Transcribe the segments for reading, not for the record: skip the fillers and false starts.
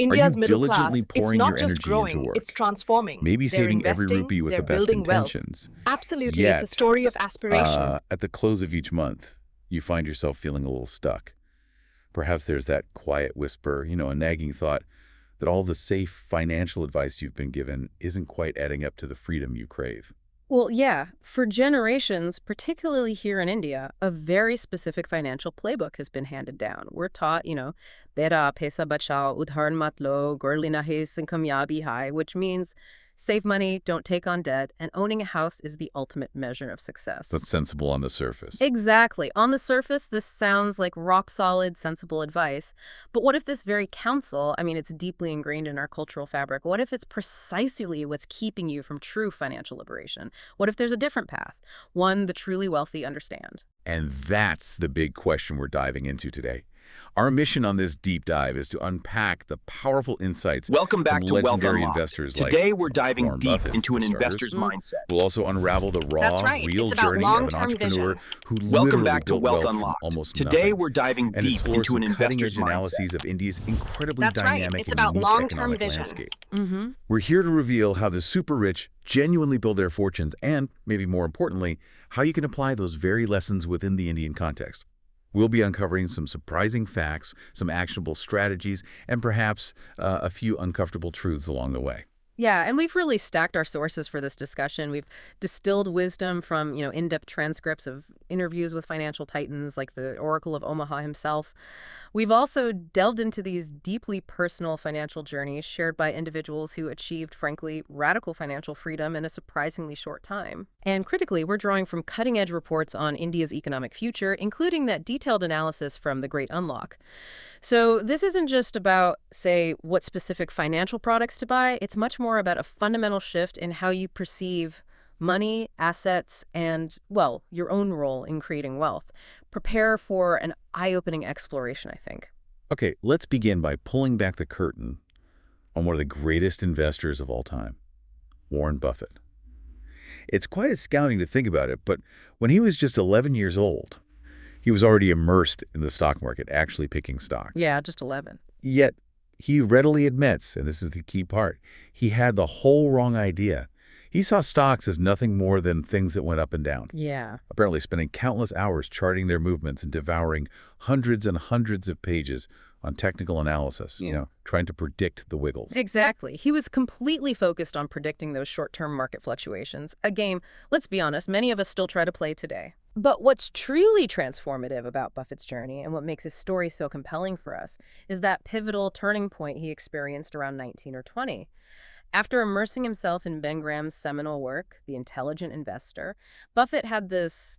Are you India's middle diligently class, it's pouring not your just energy into growing, it's work, transforming. maybe They're saving every investing, rupee with they're the best building wealth. intentions? Absolutely, it's a Yet, story of aspiration. at the close of each month, you find yourself feeling a little stuck. Perhaps there's that quiet whisper, a nagging thought that all the safe financial advice you've been given isn't quite adding up to the freedom you crave. Well, yeah, for generations, particularly here in India, a very specific financial playbook has been handed down. We're taught, beta pesa bachao, udharan mat lo, garli nahi sin kamyabi hai, which means save money, don't take on debt, and owning a house is the ultimate measure of success. That's sensible on the surface. Exactly. On the surface, this sounds like rock-solid, sensible advice. But what if this very counsel, it's deeply ingrained in our cultural fabric, what if it's precisely what's keeping you from true financial liberation? What if there's a different path, one the truly wealthy understand? And that's the big question we're diving into today. Our mission on this deep dive is to unpack the powerful insights Welcome from back to Wealth legendary Unlocked. investors Today like we're diving Warren deep Buffett, into an for starters. investor's mindset. We'll also unravel the That's raw, right. real It's about journey of an long-term entrepreneur vision. who Welcome literally back to built Wealth wealth from Unlocked. almost Today nothing, we're diving and deep explore into some an investor's cutting-edge mindset. analyses of India's incredibly That's right. dynamic It's and about unique long-term economic vision. landscape. We're here to reveal how the super rich genuinely build their fortunes and, maybe more importantly, how you can apply those very lessons within the Indian context. We'll be uncovering some surprising facts, some actionable strategies, and perhaps a few uncomfortable truths along the way. Yeah, and we've really stacked our sources for this discussion. We've distilled wisdom from, in-depth transcripts of interviews with financial titans like the Oracle of Omaha himself. We've also delved into these deeply personal financial journeys shared by individuals who achieved, frankly, radical financial freedom in a surprisingly short time. And critically, we're drawing from cutting-edge reports on India's economic future, including that detailed analysis from The Great Unlock. So this isn't just about, say, what specific financial products to buy. It's much more about a fundamental shift in how you perceive money, assets, and, well, your own role in creating wealth. Prepare for an eye-opening exploration, I think. Okay, let's begin by pulling back the curtain on one of the greatest investors of all time, Warren Buffett. It's quite astounding to think about it, but when he was just 11 years old, he was already immersed in the stock market, actually picking stocks. Yeah, just 11. Yet, he readily admits, and this is the key part, he had the whole wrong idea. He saw stocks as nothing more than things that went up and down, Yeah. apparently spending countless hours charting their movements and devouring hundreds and hundreds of pages on technical analysis, trying to predict the wiggles. Exactly. He was completely focused on predicting those short-term market fluctuations, a game, let's be honest, many of us still try to play today. But what's truly transformative about Buffett's journey and what makes his story so compelling for us is that pivotal turning point he experienced around 19 or 20. After immersing himself in Ben Graham's seminal work, The Intelligent Investor, Buffett had this,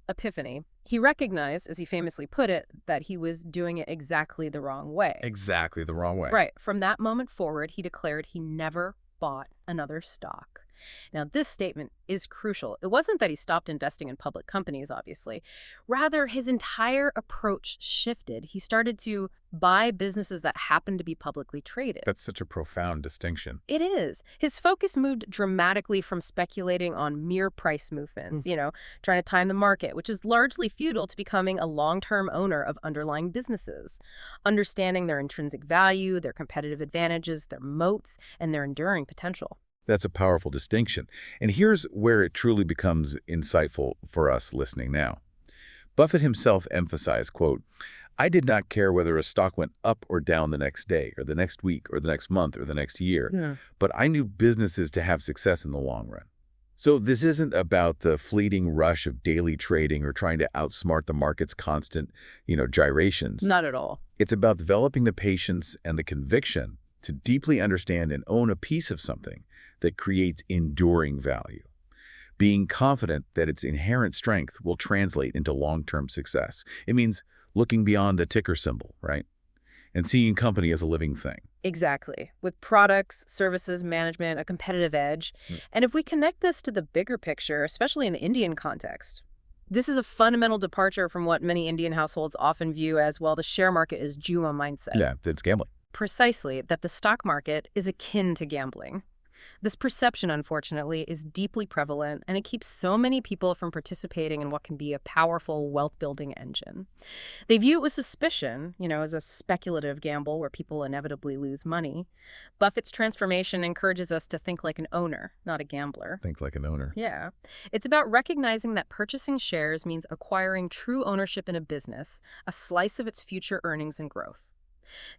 epiphany. He recognized, as he famously put it, that he was doing it exactly the wrong way. Exactly the wrong way. Right. From that moment forward, he declared he never bought another stock. Now, this statement is crucial. It wasn't that he stopped investing in public companies, obviously. Rather, his entire approach shifted. He started to buy businesses that happened to be publicly traded. That's such a profound distinction. It is. His focus moved dramatically from speculating on mere price movements, trying to time the market, which is largely futile, to becoming a long-term owner of underlying businesses, understanding their intrinsic value, their competitive advantages, their moats, and their enduring potential. That's a powerful distinction. And here's where it truly becomes insightful for us listening now. Buffett himself emphasized, quote, "I did not care whether a stock went up or down the next day, or the next week, or the next month, or the next year, but I knew businesses to have success in the long run." So this isn't about the fleeting rush of daily trading or trying to outsmart the market's constant, gyrations. Not at all. It's about developing the patience and the conviction to deeply understand and own a piece of something that creates enduring value, being confident that its inherent strength will translate into long-term success. It means looking beyond the ticker symbol, right? And seeing a company as a living thing. Exactly. With products, services, management, a competitive edge. And if we connect this to the bigger picture, especially in the Indian context, this is a fundamental departure from what many Indian households often view as, the share market is Juma mindset. Yeah, it's gambling. Precisely, that the stock market is akin to gambling. This perception, unfortunately, is deeply prevalent, and it keeps so many people from participating in what can be a powerful wealth-building engine. They view it with suspicion, as a speculative gamble where people inevitably lose money. Buffett's transformation encourages us to think like an owner, not a gambler. Think like an owner. Yeah. It's about recognizing that purchasing shares means acquiring true ownership in a business, a slice of its future earnings and growth.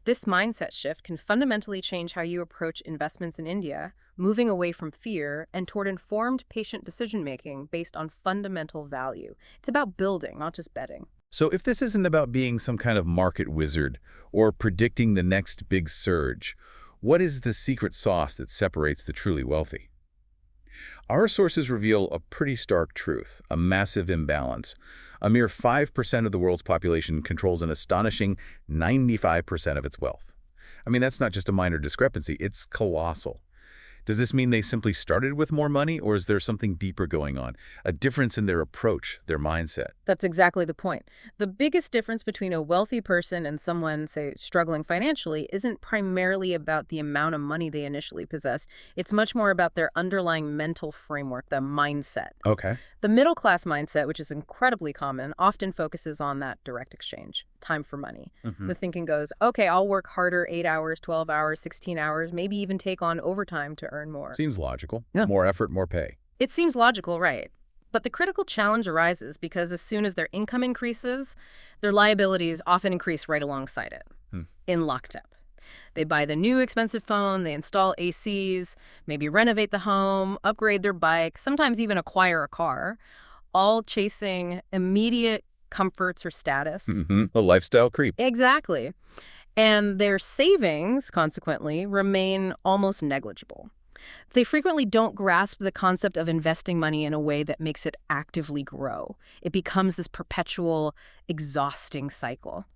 This mindset shift can fundamentally change how you approach investments in India, moving away from fear and toward informed, patient decision-making based on fundamental value. It's about building, not just betting. So if this isn't about being some kind of market wizard or predicting the next big surge, what is the secret sauce that separates the truly wealthy? Our sources reveal a pretty stark truth, a massive imbalance. A mere 5% of the world's population controls an astonishing 95% of its wealth. I mean, that's not just a minor discrepancy, it's colossal. Does this mean they simply started with more money, or is there something deeper going on? A difference in their approach, their mindset? That's exactly the point. The biggest difference between a wealthy person and someone, say, struggling financially isn't primarily about the amount of money they initially possess. It's much more about their underlying mental framework, the mindset. Okay. The middle-class mindset, which is incredibly common, often focuses on that direct exchange, time for money. The thinking goes, okay, I'll work harder 8 hours, 12 hours, 16 hours, maybe even take on overtime to earn more. Seems logical. Yeah. More effort, more pay. It seems logical, right? But the critical challenge arises because as soon as their income increases, their liabilities often increase right alongside it, in lockstep. They buy the new expensive phone, they install ACs, maybe renovate the home, upgrade their bike, sometimes even acquire a car, all chasing immediate comforts or status. A lifestyle creep. Exactly. And their savings, consequently, remain almost negligible. They frequently don't grasp the concept of investing money in a way that makes it actively grow. It becomes this perpetual, exhausting cycle.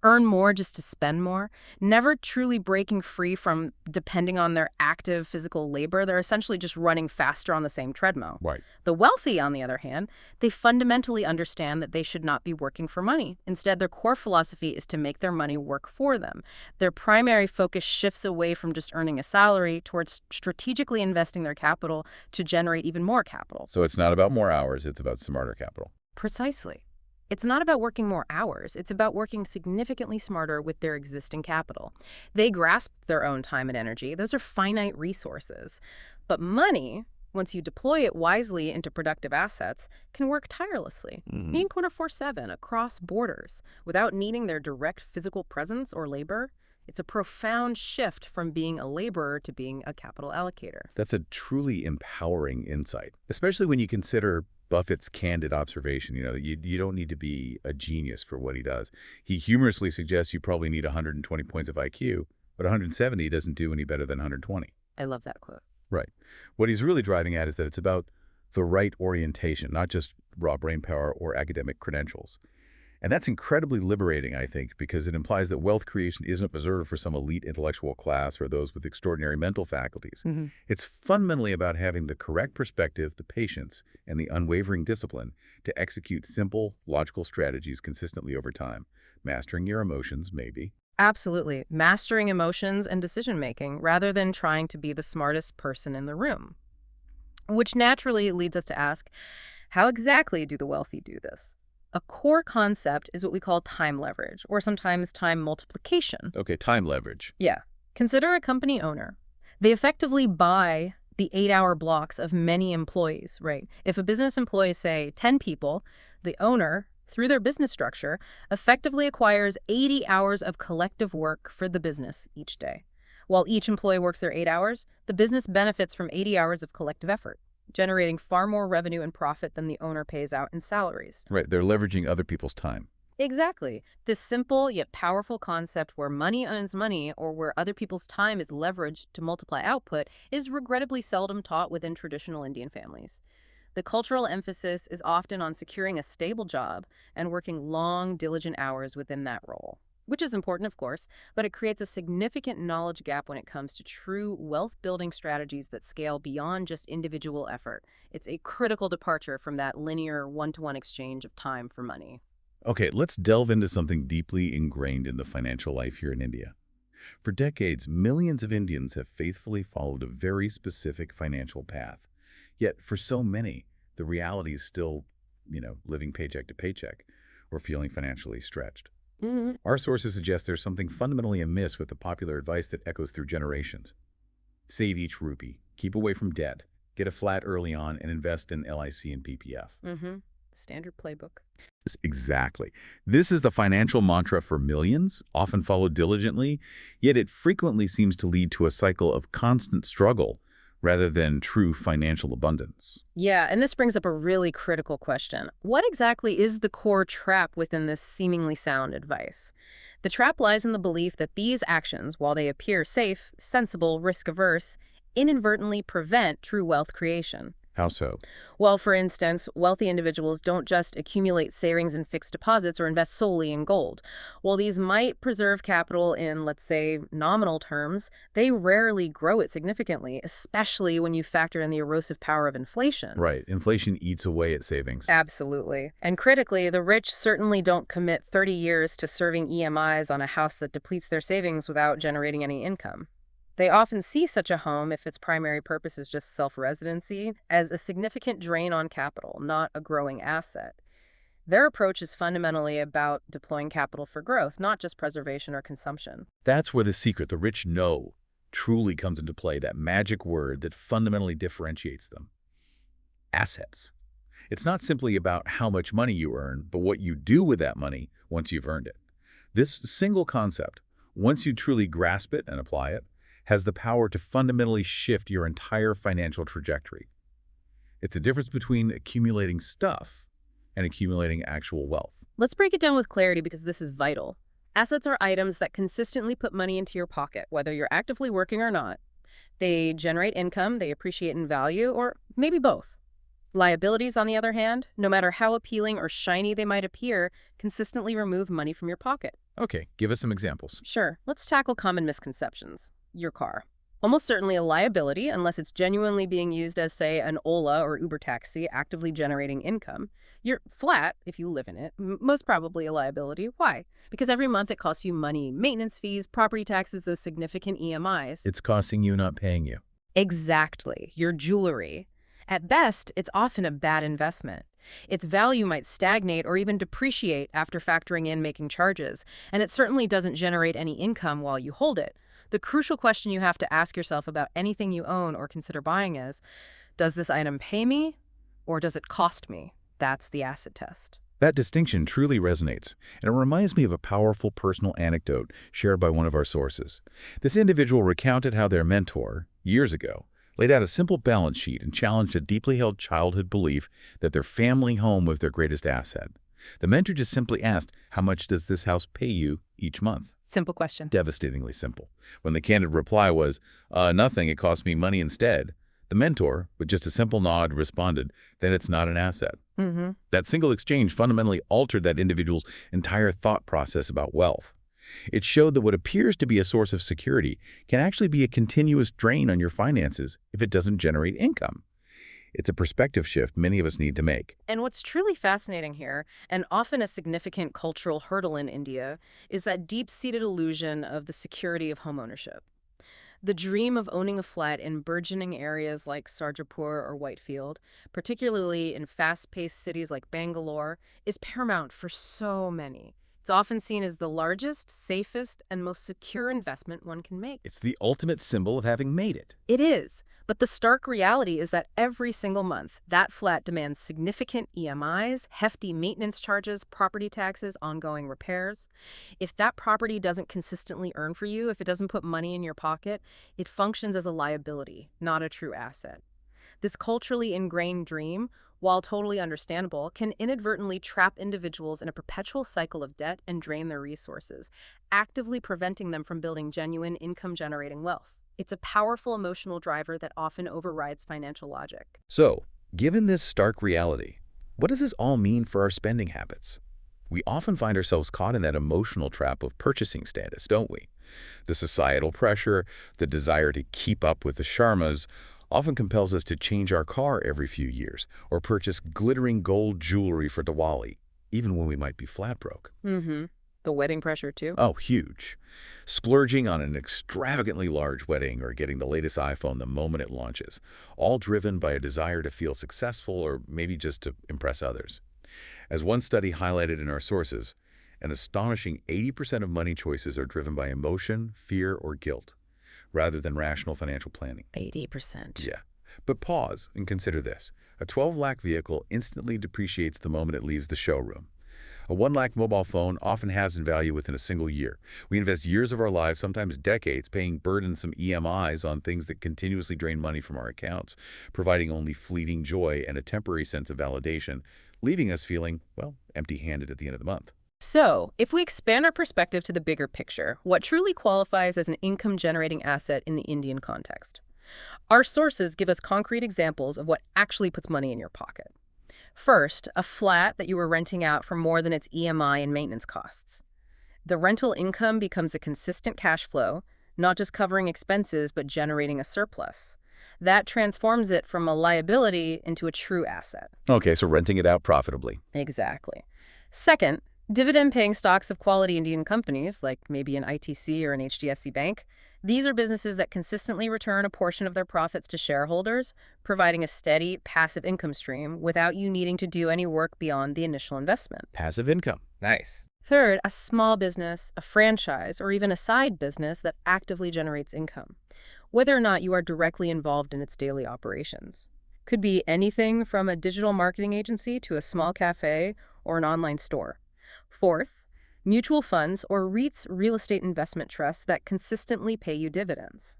Earn more just to spend more, never truly breaking free from depending on their active physical labor. They're essentially just running faster on the same treadmill. Right. The wealthy, on the other hand, they fundamentally understand that they should not be working for money. Instead, their core philosophy is to make their money work for them. Their primary focus shifts away from just earning a salary towards strategically investing their capital to generate even more capital. So it's not about more hours, it's about smarter capital. Precisely. It's not about working more hours. It's about working significantly smarter with their existing capital. They grasp their own time and energy. Those are finite resources. But money, once you deploy it wisely into productive assets, can work tirelessly, 24/7 across borders, without needing their direct physical presence or labor. It's a profound shift from being a laborer to being a capital allocator. That's a truly empowering insight, especially when you consider Buffett's candid observation. You don't need to be a genius for what he does. He humorously suggests you probably need 120 points of IQ, but 170 doesn't do any better than 120. I love that quote. Right. What he's really driving at is that it's about the right orientation, not just raw brain power or academic credentials. And that's incredibly liberating, I think, because it implies that wealth creation isn't reserved for some elite intellectual class or those with extraordinary mental faculties. It's fundamentally about having the correct perspective, the patience, and the unwavering discipline to execute simple, logical strategies consistently over time. Mastering your emotions, maybe. Absolutely. Mastering emotions and decision-making rather than trying to be the smartest person in the room. Which naturally leads us to ask, how exactly do the wealthy do this? A core concept is what we call time leverage, or sometimes time multiplication. Okay, time leverage. Yeah. Consider a company owner. They effectively buy the 8-hour blocks of many employees, right? If a business employs, say, 10 people, the owner, through their business structure, effectively acquires 80 hours of collective work for the business each day. While each employee works their 8 hours, the business benefits from 80 hours of collective effort, generating far more revenue and profit than the owner pays out in salaries. Right, they're leveraging other people's time. Exactly. This simple yet powerful concept where money owns money, or where other people's time is leveraged to multiply output, is regrettably seldom taught within traditional Indian families. The cultural emphasis is often on securing a stable job and working long, diligent hours within that role, which is important, of course, but it creates a significant knowledge gap when it comes to true wealth-building strategies that scale beyond just individual effort. It's a critical departure from that linear one-to-one exchange of time for money. Okay, let's delve into something deeply ingrained in the financial life here in India. For decades, millions of Indians have faithfully followed a very specific financial path. Yet, for so many, the reality is still, living paycheck to paycheck or feeling financially stretched. Mhm. Our sources suggest there's something fundamentally amiss with the popular advice that echoes through generations. Save each rupee, keep away from debt, get a flat early on, and invest in LIC and PPF. Standard playbook. Exactly. This is the financial mantra for millions, often followed diligently, yet it frequently seems to lead to a cycle of constant struggle rather than true financial abundance. Yeah, and this brings up a really critical question. What exactly is the core trap within this seemingly sound advice? The trap lies in the belief that these actions, while they appear safe, sensible, risk-averse, inadvertently prevent true wealth creation. How so? Well, for instance, wealthy individuals don't just accumulate savings and fixed deposits or invest solely in gold. While these might preserve capital in, let's say, nominal terms, they rarely grow it significantly, especially when you factor in the erosive power of inflation. Right. Inflation eats away at savings. Absolutely. And critically, the rich certainly don't commit 30 years to serving EMIs on a house that depletes their savings without generating any income. They often see such a home, if its primary purpose is just self-residency, as a significant drain on capital, not a growing asset. Their approach is fundamentally about deploying capital for growth, not just preservation or consumption. That's where the secret, the rich know, truly comes into play, that magic word that fundamentally differentiates them. Assets. It's not simply about how much money you earn, but what you do with that money once you've earned it. This single concept, once you truly grasp it and apply it, has the power to fundamentally shift your entire financial trajectory. It's the difference between accumulating stuff and accumulating actual wealth. Let's break it down with clarity because this is vital. Assets are items that consistently put money into your pocket, whether you're actively working or not. They generate income, they appreciate in value, or maybe both. Liabilities, on the other hand, no matter how appealing or shiny they might appear, consistently remove money from your pocket. Okay, give us some examples. Sure, let's tackle common misconceptions. Your car. Almost certainly a liability unless it's genuinely being used as, say, an Ola or Uber taxi actively generating income. Your flat, if you live in it, most probably a liability. Why? Because every month it costs you money, maintenance fees, property taxes, those significant EMIs. It's costing you, not paying you. Exactly. Your jewelry. At best, it's often a bad investment. Its value might stagnate or even depreciate after factoring in making charges, and it certainly doesn't generate any income while you hold it. The crucial question you have to ask yourself about anything you own or consider buying is, does this item pay me or does it cost me? That's the acid test. That distinction truly resonates, and it reminds me of a powerful personal anecdote shared by one of our sources. This individual recounted how their mentor, years ago, laid out a simple balance sheet and challenged a deeply held childhood belief that their family home was their greatest asset. The mentor just simply asked, how much does this house pay you each month? Simple question. Devastatingly simple. When the candid reply was, nothing, it costs me money instead, the mentor, with just a simple nod, responded, then it's not an asset. That single exchange fundamentally altered that individual's entire thought process about wealth. It showed that what appears to be a source of security can actually be a continuous drain on your finances if it doesn't generate income. It's a perspective shift many of us need to make. And what's truly fascinating here, and often a significant cultural hurdle in India, is that deep-seated illusion of the security of homeownership. The dream of owning a flat in burgeoning areas like Sarjapur or Whitefield, particularly in fast-paced cities like Bangalore, is paramount for so many. It's often seen as the largest, safest, and most secure investment one can make. It's the ultimate symbol of having made it. It is. But the stark reality is that every single month, that flat demands significant EMIs, hefty maintenance charges, property taxes, ongoing repairs. If that property doesn't consistently earn for you, if it doesn't put money in your pocket, it functions as a liability, not a true asset. This culturally ingrained dream, while totally understandable, can inadvertently trap individuals in a perpetual cycle of debt and drain their resources, actively preventing them from building genuine income-generating wealth. It's a powerful emotional driver that often overrides financial logic. So, given this stark reality, what does this all mean for our spending habits? We often find ourselves caught in that emotional trap of purchasing status, don't we? The societal pressure, the desire to keep up with the Sharmas, often compels us to change our car every few years or purchase glittering gold jewelry for Diwali, even when we might be flat broke. The wedding pressure, too? Oh, huge. Splurging on an extravagantly large wedding or getting the latest iPhone the moment it launches, all driven by a desire to feel successful or maybe just to impress others. As one study highlighted in our sources, an astonishing 80% of money choices are driven by emotion, fear, or guilt, rather than rational financial planning. 80%. Yeah. But pause and consider this. A 12 lakh vehicle instantly depreciates the moment it leaves the showroom. A 1 lakh mobile phone often has in value within a single year. We invest years of our lives, sometimes decades, paying burdensome EMIs on things that continuously drain money from our accounts, providing only fleeting joy and a temporary sense of validation, leaving us feeling, well, empty-handed at the end of the month. So, if we expand our perspective to the bigger picture, what truly qualifies as an income-generating asset in the Indian context? Our sources give us concrete examples of what actually puts money in your pocket. First, a flat that you were renting out for more than its EMI and maintenance costs. The rental income becomes a consistent cash flow, not just covering expenses, but generating a surplus. That transforms it from a liability into a true asset. Okay, so renting it out profitably. Exactly. Second, dividend-paying stocks of quality Indian companies, like maybe an ITC or an HDFC Bank, these are businesses that consistently return a portion of their profits to shareholders, providing a steady, passive income stream without you needing to do any work beyond the initial investment. Passive income. Nice. Third, a small business, a franchise, or even a side business that actively generates income, whether or not you are directly involved in its daily operations. Could be anything from a digital marketing agency to a small cafe or an online store. Fourth, mutual funds or REITs, real estate investment trusts that consistently pay you dividends.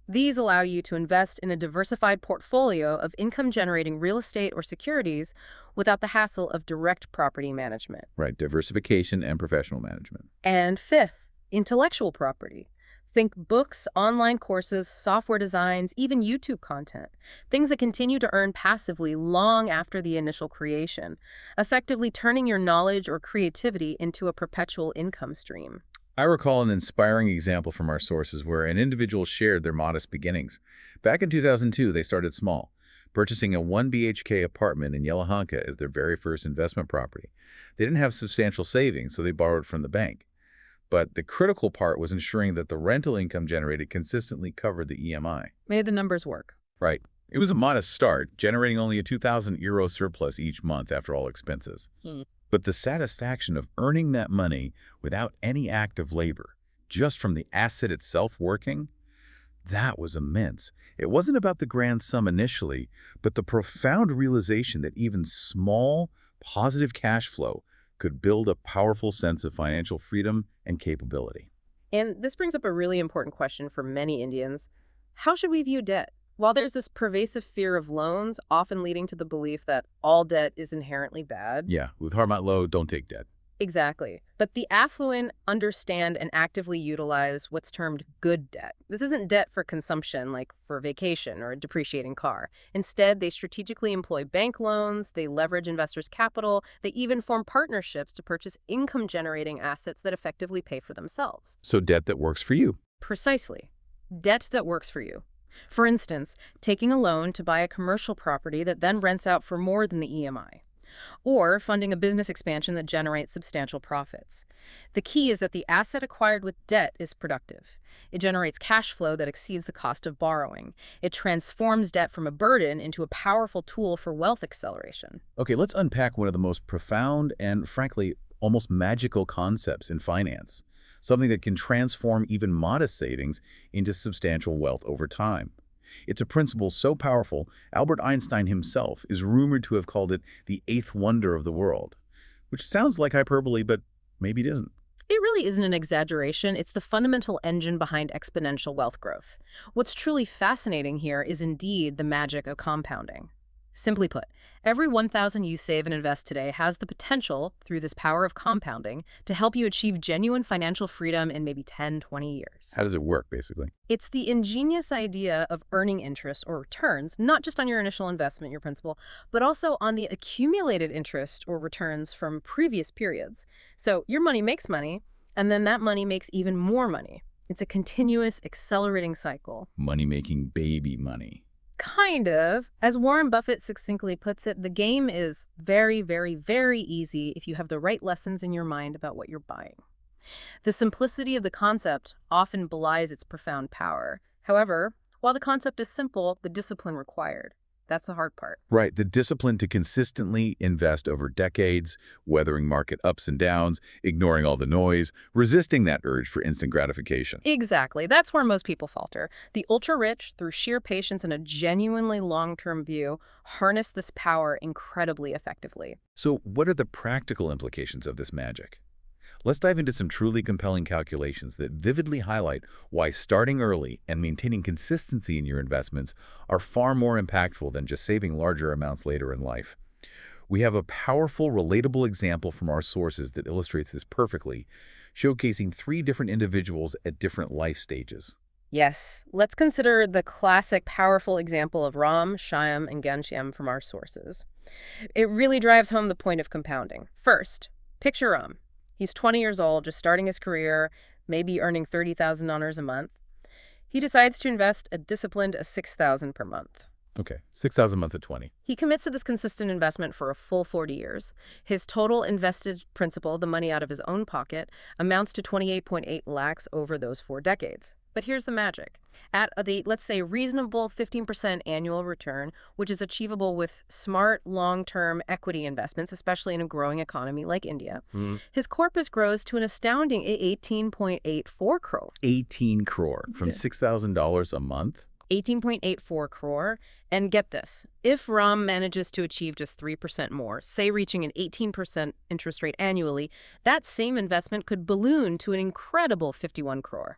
These allow you to invest in a diversified portfolio of income-generating real estate or securities without the hassle of direct property management. Right, diversification and professional management. And fifth, intellectual property. Think books, online courses, software designs, even YouTube content. Things that continue to earn passively long after the initial creation, effectively turning your knowledge or creativity into a perpetual income stream. I recall an inspiring example from our sources where an individual shared their modest beginnings. Back in 2002, they started small, purchasing a 1 BHK apartment in Yelahanka as their very first investment property. They didn't have substantial savings, so they borrowed from the bank. But the critical part was ensuring that the rental income generated consistently covered the EMI. Made the numbers work. Right. It was a modest start, generating only a €2,000 surplus each month after all expenses. But the satisfaction of earning that money without any act of labor, just from the asset itself working, that was immense. It wasn't about the grand sum initially, but the profound realization that even small, positive cash flow could build a powerful sense of financial freedom and capability. And this brings up a really important question for many Indians. How should we view debt? While there's this pervasive fear of loans, often leading to the belief that all debt is inherently bad. Yeah, with heart not low, don't take debt. Exactly. But the affluent understand and actively utilize what's termed good debt. This isn't debt for consumption, like for vacation or a depreciating car. Instead, they strategically employ bank loans, they leverage investors' capital, they even form partnerships to purchase income-generating assets that effectively pay for themselves. So debt that works for you. Precisely. Debt that works for you. For instance, taking a loan to buy a commercial property that then rents out for more than the EMI. Or funding a business expansion that generates substantial profits. The key is that the asset acquired with debt is productive. It generates cash flow that exceeds the cost of borrowing. It transforms debt from a burden into a powerful tool for wealth acceleration. Okay, let's unpack one of the most profound and, frankly, almost magical concepts in finance. Something that can transform even modest savings into substantial wealth over time. It's a principle so powerful, Albert Einstein himself is rumored to have called it the eighth wonder of the world, which sounds like hyperbole, but maybe it isn't. It really isn't an exaggeration. It's the fundamental engine behind exponential wealth growth. What's truly fascinating here is indeed the magic of compounding. Simply put, every 1,000 you save and invest today has the potential, through this power of compounding, to help you achieve genuine financial freedom in maybe 10, 20 years. How does it work, basically? It's the ingenious idea of earning interest or returns, not just on your initial investment, your principal, but also on the accumulated interest or returns from previous periods. So your money makes money, and then that money makes even more money. It's a continuous, accelerating cycle. Money-making baby money. Kind of. As Warren Buffett succinctly puts it, the game is very, very, very easy if you have the right lessons in your mind about what you're buying. The simplicity of the concept often belies its profound power. However, while the concept is simple, the discipline required. That's the hard part. Right, the discipline to consistently invest over decades, weathering market ups and downs, ignoring all the noise, resisting that urge for instant gratification. Exactly. That's where most people falter. The ultra-rich, through sheer patience and a genuinely long-term view, harness this power incredibly effectively. So what are the practical implications of this magic? Let's dive into some truly compelling calculations that vividly highlight why starting early and maintaining consistency in your investments are far more impactful than just saving larger amounts later in life. We have a powerful, relatable example from our sources that illustrates this perfectly, showcasing 3 different individuals at different life stages. Yes, let's consider the classic powerful example of Ram, Shyam, and Ghanshyam from our sources. It really drives home the point of compounding. First, picture Ram. He's 20 years old, just starting his career, maybe earning $30,000 a month. He decides to invest a disciplined $6,000 per month. Okay, 6,000 months at 20. He commits to this consistent investment for a full 40 years. His total invested principal, the money out of his own pocket, amounts to 28.8 lakhs over those 4 decades. But here's the magic. At the, let's say, reasonable 15% annual return, which is achievable with smart, long-term equity investments, especially in a growing economy like India, his corpus grows to an astounding 18.84 crore. 18 crore from $6,000 a month? 18.84 crore. And get this, if Ram manages to achieve just 3% more, say reaching an 18% interest rate annually, that same investment could balloon to an incredible 51 crore.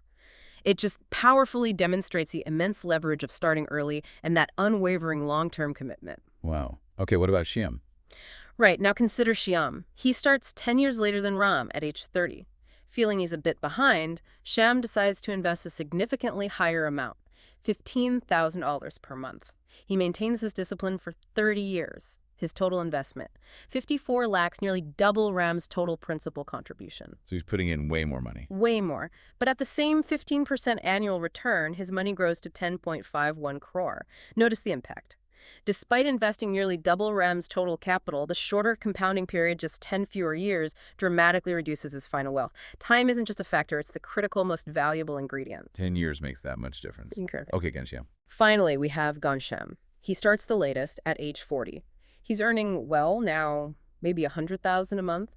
It just powerfully demonstrates the immense leverage of starting early and that unwavering long-term commitment. Wow. Okay, what about Shyam? Right, now consider Shyam. He starts 10 years later than Ram at age 30. Feeling he's a bit behind, Shyam decides to invest a significantly higher amount, $15,000 per month. He maintains this discipline for 30 years. His total investment, 54 lakhs, nearly double Ram's total principal contribution. So he's putting in way more money. Way more. But at the same 15% annual return, his money grows to 10.51 crore. Notice the impact. Despite investing nearly double Ram's total capital, the shorter compounding period, just 10 fewer years, dramatically reduces his final wealth. Time isn't just a factor, it's the critical, most valuable ingredient. 10 years makes that much difference. Incredible. Okay, Ghanshyam. Finally, we have Ghanshyam. He starts the latest at age 40. He's earning, well, now maybe $100,000 a month,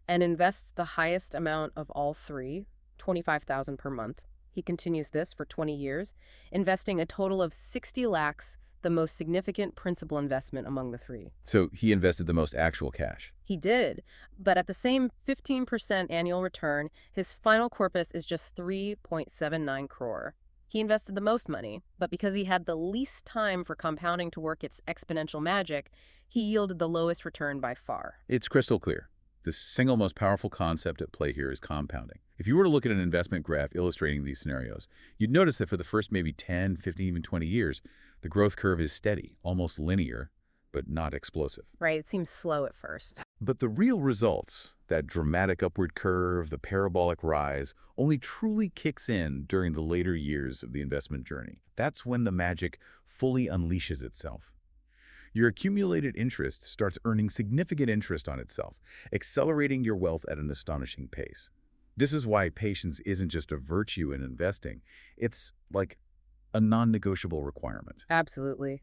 and invests the highest amount of all 3, $25,000 per month. He continues this for 20 years, investing a total of 60 lakhs, the most significant principal investment among the 3. So he invested the most actual cash. He did, but at the same 15% annual return, his final corpus is just 3.79 crore. He invested the most money, but because he had the least time for compounding to work its exponential magic, he yielded the lowest return by far. It's crystal clear. The single most powerful concept at play here is compounding. If you were to look at an investment graph illustrating these scenarios, you'd notice that for the first maybe 10, 15, even 20 years, the growth curve is steady, almost linear, but not explosive. Right, it seems slow at first. But the real results, that dramatic upward curve, the parabolic rise, only truly kicks in during the later years of the investment journey. That's when the magic fully unleashes itself. Your accumulated interest starts earning significant interest on itself, accelerating your wealth at an astonishing pace. This is why patience isn't just a virtue in investing. It's like a non-negotiable requirement. Absolutely.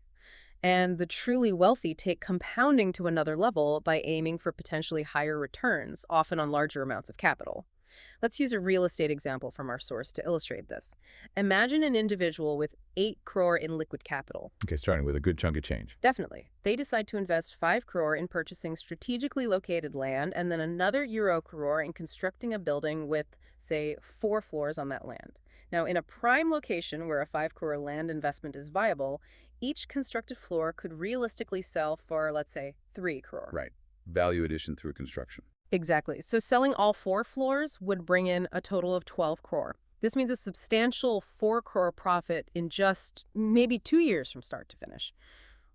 And the truly wealthy take compounding to another level by aiming for potentially higher returns, often on larger amounts of capital. Let's use a real estate example from our source to illustrate this. Imagine an individual with 8 crore in liquid capital. Okay, starting with a good chunk of change. Definitely. They decide to invest 5 crore in purchasing strategically located land and then another euro crore in constructing a building with, say, 4 floors on that land. Now, in a prime location where a 5 crore land investment is viable, each constructed floor could realistically sell for, let's say, 3 crore. Right. Value addition through construction. Exactly. So selling all 4 floors would bring in a total of 12 crore. This means a substantial 4 crore profit in just maybe 2 years from start to finish.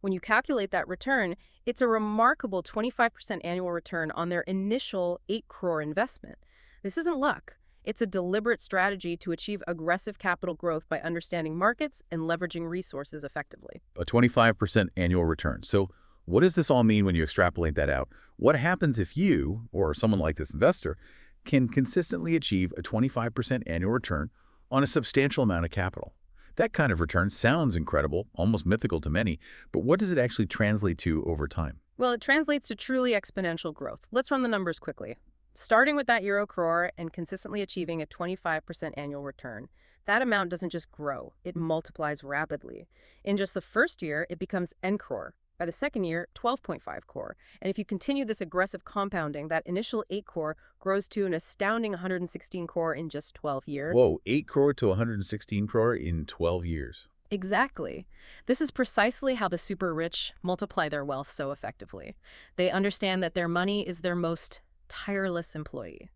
When you calculate that return, it's a remarkable 25% annual return on their initial 8 crore investment. This isn't luck. It's a deliberate strategy to achieve aggressive capital growth by understanding markets and leveraging resources effectively. A 25% annual return. So what does this all mean when you extrapolate that out? What happens if you, or someone like this investor, can consistently achieve a 25% annual return on a substantial amount of capital. That kind of return sounds incredible, almost mythical to many, but what does it actually translate to over time? Well, it translates to truly exponential growth. Let's run the numbers quickly. Starting with that euro crore and consistently achieving a 25% annual return, that amount doesn't just grow, it multiplies rapidly. In just the first year, it becomes N crore. By the second year, 12.5 crore. And if you continue this aggressive compounding, that initial 8 crore grows to an astounding 116 crore in just 12 years. Whoa, 8 crore to 116 crore in 12 years. Exactly. This is precisely how the super rich multiply their wealth so effectively. They understand that their money is their most tireless employee.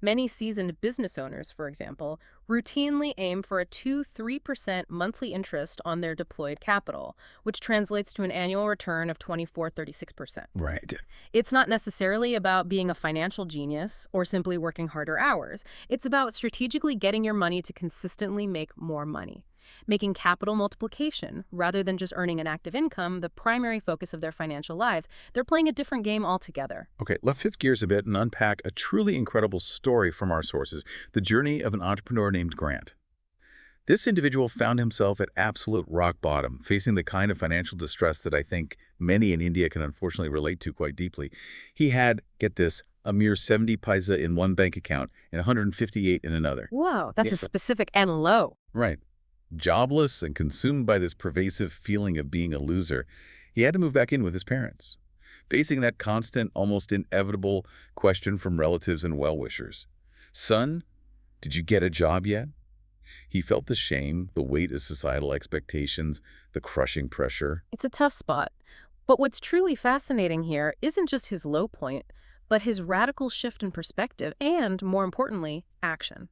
Many seasoned business owners, for example, routinely aim for a 2–3% monthly interest on their deployed capital, which translates to an annual return of 24–36%. Right. It's not necessarily about being a financial genius or simply working harder hours. It's about strategically getting your money to consistently make more money, making capital multiplication, rather than just earning an active income, the primary focus of their financial lives. They're playing a different game altogether. Okay, let's shift gears a bit and unpack a truly incredible story from our sources, the journey of an entrepreneur named Grant. This individual found himself at absolute rock bottom, facing the kind of financial distress that I think many in India can unfortunately relate to quite deeply. He had, get this, a mere 70 paisa in one bank account and 158 in another. Whoa, that's Yeah. a specific and low. Right. Jobless and consumed by this pervasive feeling of being a loser, he had to move back in with his parents, facing that constant, almost inevitable question from relatives and well-wishers. Son, did you get a job yet? He felt the shame, the weight of societal expectations, the crushing pressure. It's a tough spot. But what's truly fascinating here isn't just his low point, but his radical shift in perspective and, more importantly, action.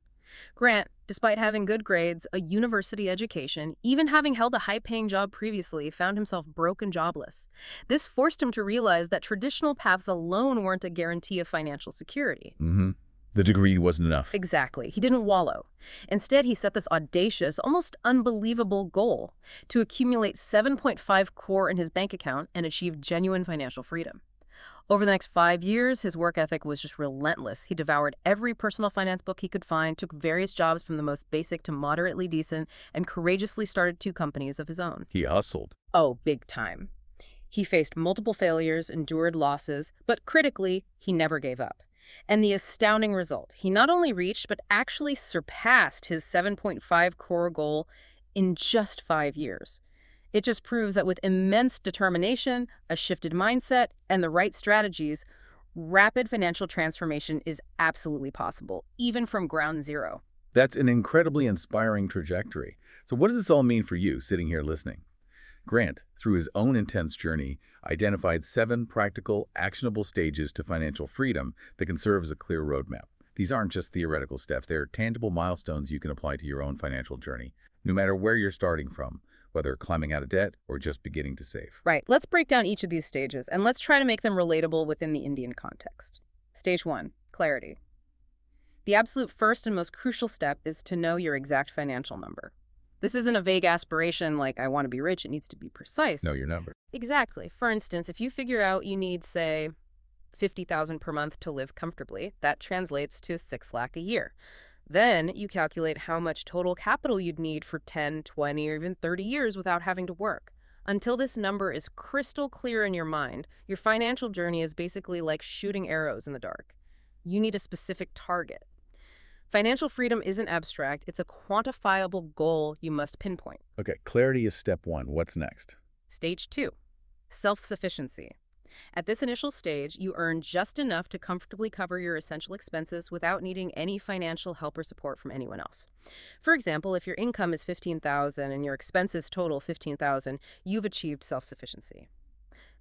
Grant, despite having good grades, a university education, even having held a high-paying job previously, found himself broke and jobless. This forced him to realize that traditional paths alone weren't a guarantee of financial security. The degree wasn't enough. Exactly. He didn't wallow. Instead, he set this audacious, almost unbelievable goal to accumulate 7.5 crore in his bank account and achieve genuine financial freedom. Over the next 5 years, his work ethic was just relentless. He devoured every personal finance book he could find, took various jobs from the most basic to moderately decent, and courageously started 2 companies of his own. He hustled. Oh, big time. He faced multiple failures, endured losses, but critically, he never gave up. And the astounding result, he not only reached, but actually surpassed his 7.5 crore goal in just 5 years. It just proves that with immense determination, a shifted mindset, and the right strategies, rapid financial transformation is absolutely possible, even from ground zero. That's an incredibly inspiring trajectory. So what does this all mean for you sitting here listening? Grant, through his own intense journey, identified 7 practical, actionable stages to financial freedom that can serve as a clear roadmap. These aren't just theoretical steps, they're tangible milestones you can apply to your own financial journey, no matter where you're starting from, whether climbing out of debt or just beginning to save. Right, let's break down each of these stages, and let's try to make them relatable within the Indian context. Stage 1, clarity. The absolute first and most crucial step is to know your exact financial number. This isn't a vague aspiration like, I want to be rich. It needs to be precise. Know your number. Exactly. For instance, if you figure out you need, say, 50,000 per month to live comfortably, that translates to 6 lakh a year. Then you calculate how much total capital you'd need for 10, 20, or even 30 years without having to work. Until this number is crystal clear in your mind, your financial journey is basically like shooting arrows in the dark. You need a specific target. Financial freedom isn't abstract, it's a quantifiable goal you must pinpoint. Okay, clarity is step 1. What's next? Stage 2, self-sufficiency. At this initial stage, you earn just enough to comfortably cover your essential expenses without needing any financial help or support from anyone else. For example, if your income is $15,000 and your expenses total $15,000, you've achieved self-sufficiency.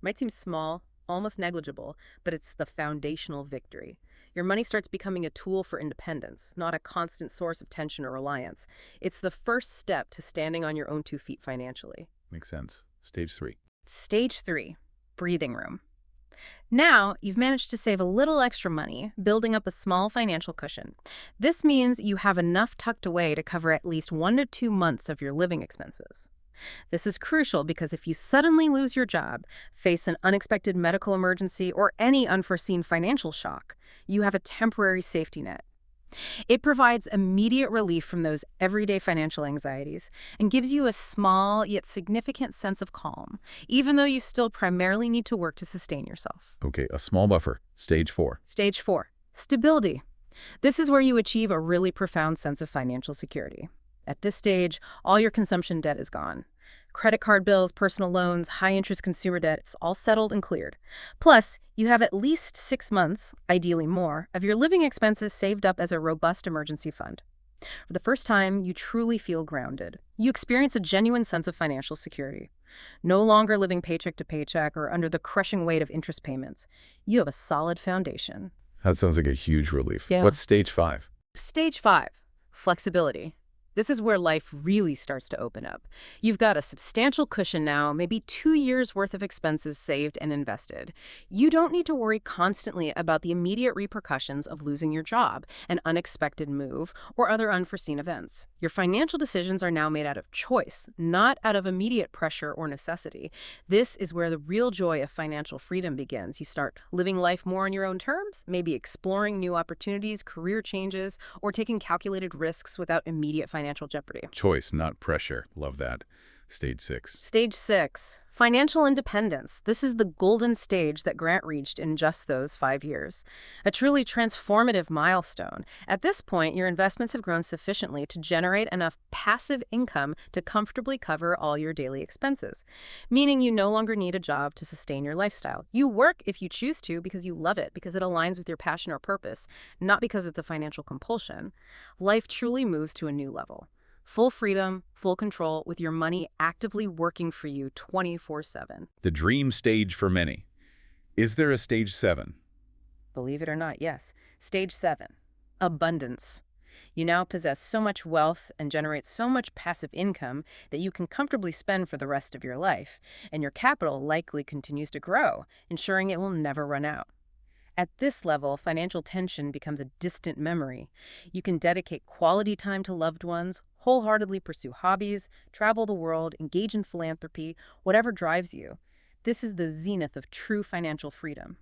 Might seem small, almost negligible, but it's the foundational victory. Your money starts becoming a tool for independence, not a constant source of tension or reliance. It's the first step to standing on your own 2 feet financially. Makes sense. Stage 3. Stage 3, breathing room. Now, you've managed to save a little extra money, building up a small financial cushion. This means you have enough tucked away to cover at least 1 to 2 months of your living expenses. This is crucial because if you suddenly lose your job, face an unexpected medical emergency, or any unforeseen financial shock, you have a temporary safety net. It provides immediate relief from those everyday financial anxieties and gives you a small yet significant sense of calm, even though you still primarily need to work to sustain yourself. Okay, a small buffer, stage 4. Stage 4, stability. This is where you achieve a really profound sense of financial security. At this stage, all your consumption debt is gone. Credit card bills, personal loans, high-interest consumer debt, it's all settled and cleared. Plus, you have at least 6 months, ideally more, of your living expenses saved up as a robust emergency fund. For the first time, you truly feel grounded. You experience a genuine sense of financial security. No longer living paycheck to paycheck or under the crushing weight of interest payments. You have a solid foundation. That sounds like a huge relief. Yeah. What's stage 5? Stage 5, flexibility. This is where life really starts to open up. You've got a substantial cushion now, maybe 2 years' worth of expenses saved and invested. You don't need to worry constantly about the immediate repercussions of losing your job, an unexpected move, or other unforeseen events. Your financial decisions are now made out of choice, not out of immediate pressure or necessity. This is where the real joy of financial freedom begins. You start living life more on your own terms, maybe exploring new opportunities, career changes, or taking calculated risks without immediate financial jeopardy. Choice, not pressure. Love that. Stage 6. Stage 6, financial independence. This is the golden stage that Grant reached in just those 5 years. A truly transformative milestone. At this point, your investments have grown sufficiently to generate enough passive income to comfortably cover all your daily expenses, meaning you no longer need a job to sustain your lifestyle. You work if you choose to because you love it, because it aligns with your passion or purpose, not because it's a financial compulsion. Life truly moves to a new level. Full freedom, full control, with your money actively working for you 24/7. The dream stage for many. Is there a stage 7? Believe it or not, yes. Stage 7, abundance. You now possess so much wealth and generate so much passive income that you can comfortably spend for the rest of your life, and your capital likely continues to grow, ensuring it will never run out. At this level, financial tension becomes a distant memory. You can dedicate quality time to loved ones, wholeheartedly pursue hobbies, travel the world, engage in philanthropy, whatever drives you. This is the zenith of true financial freedom.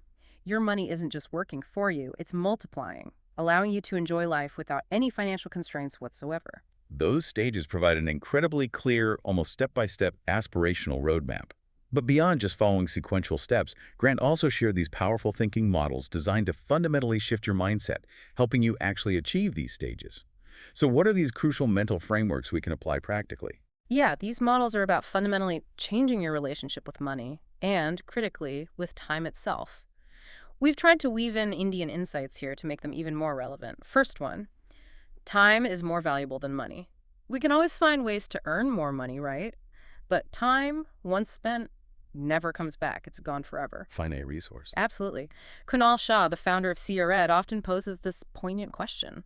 Your money isn't just working for you, it's multiplying, allowing you to enjoy life without any financial constraints whatsoever. Those stages provide an incredibly clear, almost step-by-step aspirational roadmap. But beyond just following sequential steps, Grant also shared these powerful thinking models designed to fundamentally shift your mindset, helping you actually achieve these stages. So what are these crucial mental frameworks we can apply practically? Yeah, these models are about fundamentally changing your relationship with money and, critically, with time itself. We've tried to weave in Indian insights here to make them even more relevant. First one, time is more valuable than money. We can always find ways to earn more money, right? But time, once spent, never comes back. It's gone forever. Finite resource. Absolutely. Kunal Shah, the founder of Sierra Ed, often poses this poignant question.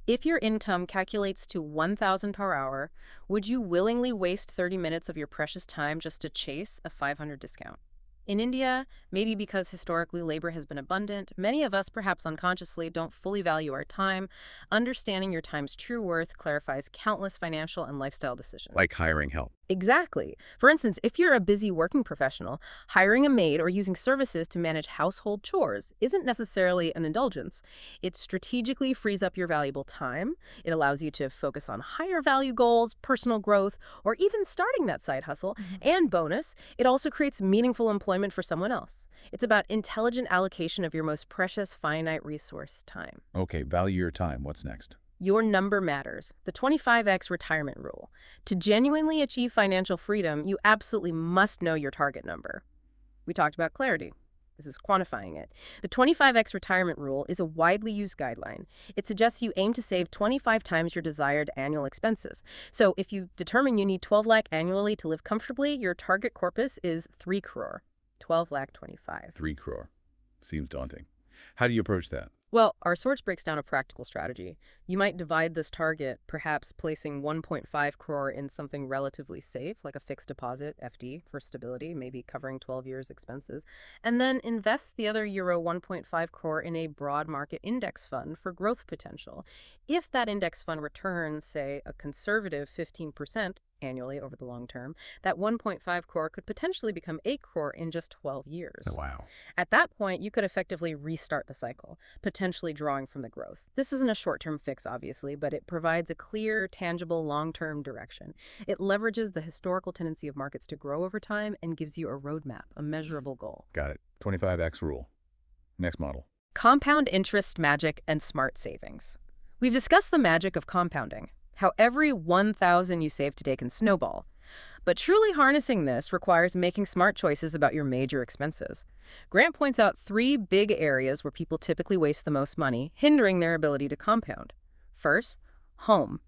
If your income calculates to 1,000 per hour, would you willingly waste 30 minutes of your precious time just to chase a 500 discount? In India, maybe because historically labor has been abundant, many of us, perhaps unconsciously, don't fully value our time. Understanding your time's true worth clarifies countless financial and lifestyle decisions. Like hiring help. Exactly. For instance, if you're a busy working professional, hiring a maid or using services to manage household chores isn't necessarily an indulgence. It strategically frees up your valuable time. It allows you to focus on higher value goals, personal growth, or even starting that side hustle. And bonus, it also creates meaningful employment for someone else. It's about intelligent allocation of your most precious finite resource, time. Okay, value your time. What's next? Your number matters. The 25x retirement rule. To genuinely achieve financial freedom, you absolutely must know your target number. We talked about clarity. This is quantifying it. The 25x retirement rule is a widely used guideline. It suggests you aim to save 25 times your desired annual expenses. So if you determine you need 12 lakh annually to live comfortably, your target corpus is 3 crore. 12 lakh 25. 3 crore. Seems daunting. How do you approach that? Well, our source breaks down a practical strategy. You might divide this target, perhaps placing 1.5 crore in something relatively safe, like a fixed deposit, FD, for stability, maybe covering 12 years' expenses, and then invest the other euro 1.5 crore in a broad market index fund for growth potential. If that index fund returns, say, a conservative 15%, annually over the long term, that 1.5 crore could potentially become 8 crore in just 12 years. Oh, wow. At that point, you could effectively restart the cycle, potentially drawing from the growth. This isn't a short-term fix, obviously, but it provides a clear, tangible, long-term direction. It leverages the historical tendency of markets to grow over time and gives you a roadmap, a measurable goal. Got it. 25x rule. Next model. Compound interest magic and smart savings. We've discussed the magic of compounding, how every 1,000 you save today can snowball. But truly harnessing this requires making smart choices about your major expenses. Grant points out 3 big areas where people typically waste the most money, hindering their ability to compound. First, home.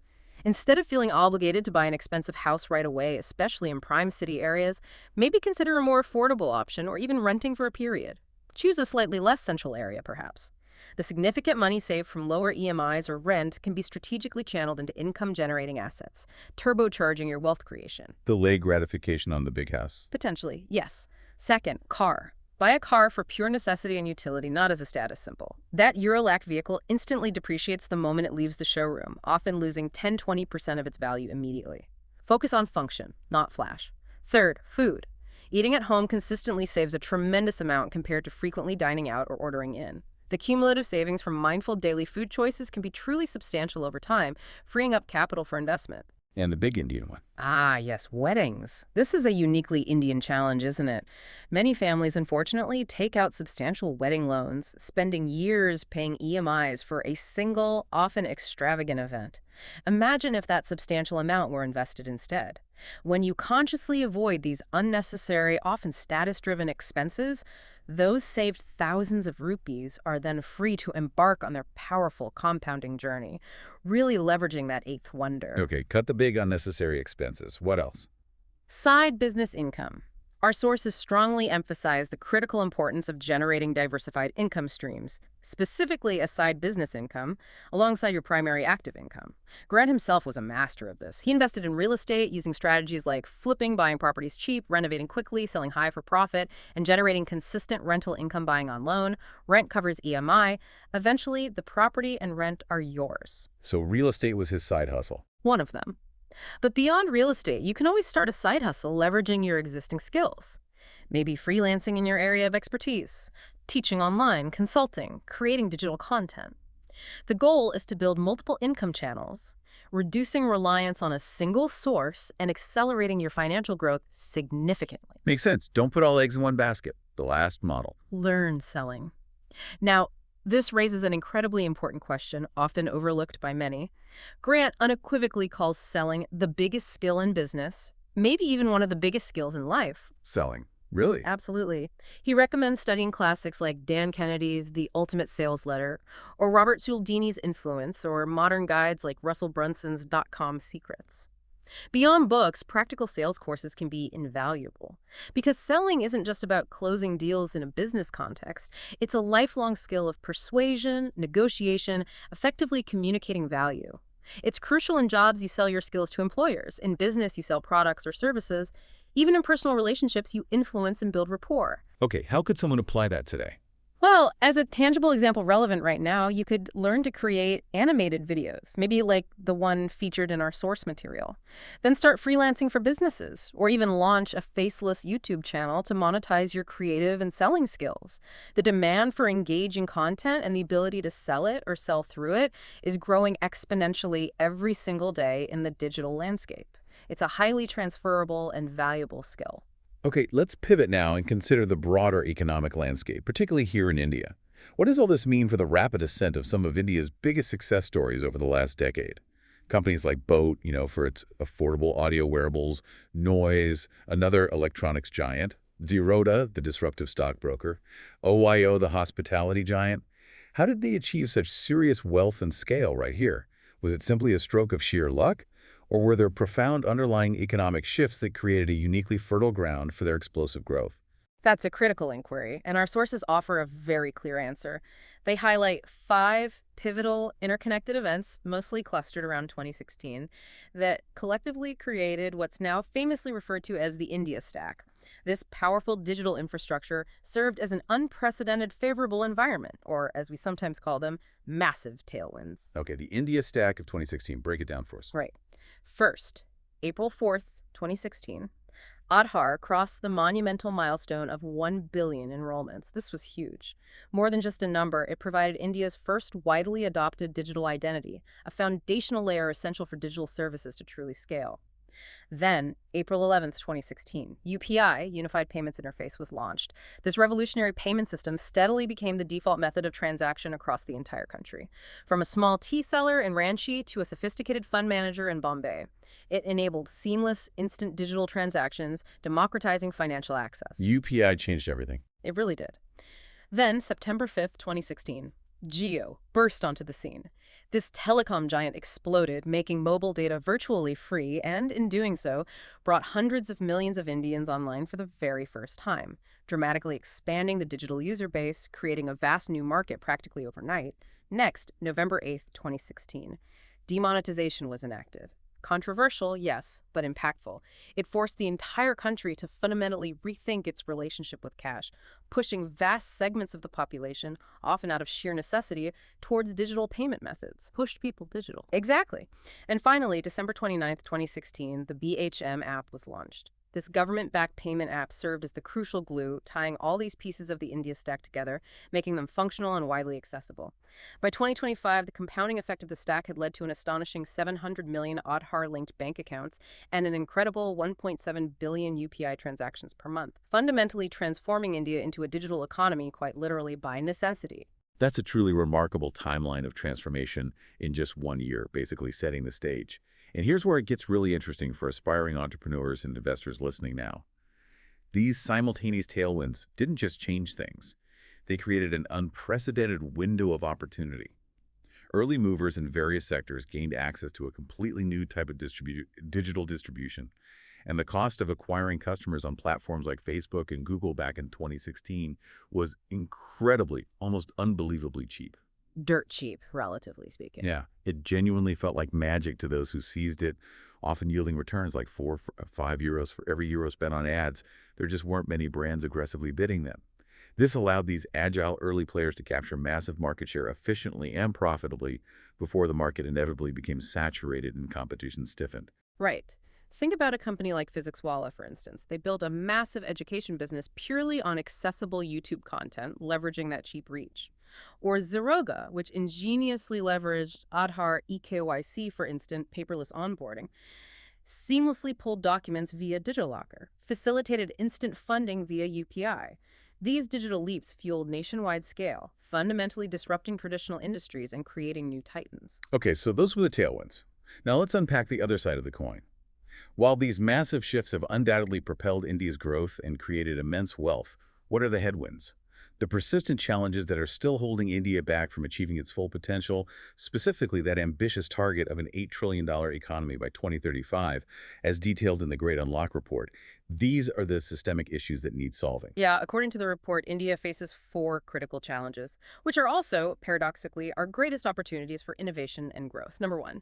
Instead of feeling obligated to buy an expensive house right away, especially in prime city areas, maybe consider a more affordable option or even renting for a period. Choose a slightly less central area, perhaps. The significant money saved from lower EMIs or rent can be strategically channeled into income-generating assets, turbocharging your wealth creation. Delay gratification on the big house. Potentially, yes. Second, car. Buy a car for pure necessity and utility, not as a status symbol. That Eurolac vehicle instantly depreciates the moment it leaves the showroom, often losing 10–20% of its value immediately. Focus on function, not flash. Third, food. Eating at home consistently saves a tremendous amount compared to frequently dining out or ordering in. The cumulative savings from mindful daily food choices can be truly substantial over time, freeing up capital for investment. And the big Indian one. Ah, yes, weddings. This is a uniquely Indian challenge, isn't it? Many families, unfortunately, take out substantial wedding loans, spending years paying EMIs for a single, often extravagant event. Imagine if that substantial amount were invested instead. When you consciously avoid these unnecessary, often status-driven expenses, those saved thousands of rupees are then free to embark on their powerful compounding journey, really leveraging that eighth wonder. Okay, cut the big unnecessary expenses. What else? Side business income. Our sources strongly emphasize the critical importance of generating diversified income streams, specifically a side business income, alongside your primary active income. Grant himself was a master of this. He invested in real estate using strategies like flipping, buying properties cheap, renovating quickly, selling high for profit, and generating consistent rental income buying on loan. Rent covers EMI. Eventually, the property and rent are yours. So real estate was his side hustle. One of them. But beyond real estate, you can always start a side hustle leveraging your existing skills. Maybe freelancing in your area of expertise, teaching online, consulting, creating digital content. The goal is to build multiple income channels, reducing reliance on a single source and accelerating your financial growth significantly. Makes sense. Don't put all eggs in one basket. The last model. Learn selling. Now, this raises an incredibly important question, often overlooked by many. Grant unequivocally calls selling the biggest skill in business, maybe even one of the biggest skills in life. Selling. Really? Absolutely. He recommends studying classics like Dan Kennedy's The Ultimate Sales Letter, or Robert Cialdini's Influence, or modern guides like Russell Brunson's .com Secrets. Beyond books, practical sales courses can be invaluable. Because selling isn't just about closing deals in a business context. It's a lifelong skill of persuasion, negotiation, effectively communicating value. It's crucial in jobs you sell your skills to employers. In business, you sell products or services. Even in personal relationships, you influence and build rapport. Okay, how could someone apply that today? Well, as a tangible example relevant right now, you could learn to create animated videos, maybe like the one featured in our source material. Then start freelancing for businesses, or even launch a faceless YouTube channel to monetize your creative and selling skills. The demand for engaging content and the ability to sell it or sell through it is growing exponentially every single day in the digital landscape. It's a highly transferable and valuable skill. Okay, let's pivot now and consider the broader economic landscape, particularly here in India. What does all this mean for the rapid ascent of some of India's biggest success stories over the last decade? Companies like Boat, for its affordable audio wearables, Noise, another electronics giant, Zerodha, the disruptive stockbroker, OYO, the hospitality giant. How did they achieve such serious wealth and scale right here? Was it simply a stroke of sheer luck? Or were there profound underlying economic shifts that created a uniquely fertile ground for their explosive growth? That's a critical inquiry, and our sources offer a very clear answer. They highlight 5 pivotal, interconnected events, mostly clustered around 2016, that collectively created what's now famously referred to as the India Stack. This powerful digital infrastructure served as an unprecedented favorable environment, or as we sometimes call them, massive tailwinds. Okay, the India Stack of 2016. Break it down for us. Right. First, April 4th, 2016, Aadhaar crossed the monumental milestone of 1 billion enrollments. This was huge. More than just a number, it provided India's first widely adopted digital identity, a foundational layer essential for digital services to truly scale. Then, April 11th, 2016, UPI, Unified Payments Interface, was launched. This revolutionary payment system steadily became the default method of transaction across the entire country. From a small tea seller in Ranchi to a sophisticated fund manager in Bombay, it enabled seamless, instant digital transactions, democratizing financial access. UPI changed everything. It really did. Then, September 5th, 2016, Jio burst onto the scene. This telecom giant exploded, making mobile data virtually free, and in doing so, brought hundreds of millions of Indians online for the very first time, dramatically expanding the digital user base, creating a vast new market practically overnight. Next, November 8th, 2016, demonetization was enacted. Controversial, yes, but impactful. It forced the entire country to fundamentally rethink its relationship with cash, pushing vast segments of the population, often out of sheer necessity, towards digital payment methods. Pushed people digital. Exactly. And finally, December 29th, 2016, the BHM app was launched. This government-backed payment app served as the crucial glue, tying all these pieces of the India stack together, making them functional and widely accessible. By 2025, the compounding effect of the stack had led to an astonishing 700 million Aadhaar-linked bank accounts and an incredible 1.7 billion UPI transactions per month, fundamentally transforming India into a digital economy quite literally by necessity. That's a truly remarkable timeline of transformation in just 1 year, basically setting the stage. And here's where it gets really interesting for aspiring entrepreneurs and investors listening now. These simultaneous tailwinds didn't just change things. They created an unprecedented window of opportunity. Early movers in various sectors gained access to a completely new type of digital distribution, and the cost of acquiring customers on platforms like Facebook and Google back in 2016 was incredibly, almost unbelievably cheap. Dirt cheap, relatively speaking. Yeah, it genuinely felt like magic to those who seized it, often yielding returns like 4 or 5 euros for every euro spent on ads. There just weren't many brands aggressively bidding them. This allowed these agile early players to capture massive market share efficiently and profitably before the market inevitably became saturated and competition stiffened. Right. Think about a company like PhysicsWallah, for instance. They built a massive education business purely on accessible YouTube content, leveraging that cheap reach. Or Zeroga, which ingeniously leveraged Aadhaar eKYC for instant paperless onboarding, seamlessly pulled documents via DigiLocker, facilitated instant funding via UPI. These digital leaps fueled nationwide scale, fundamentally disrupting traditional industries and creating new titans. Okay, so those were the tailwinds. Now let's unpack the other side of the coin. While these massive shifts have undoubtedly propelled India's growth and created immense wealth, what are the headwinds? The persistent challenges that are still holding India back from achieving its full potential, specifically that ambitious target of an $8 trillion economy by 2035, as detailed in the Great Unlock report. These are the systemic issues that need solving. Yeah, according to the report, India faces 4 critical challenges, which are also, paradoxically, our greatest opportunities for innovation and growth. Number 1.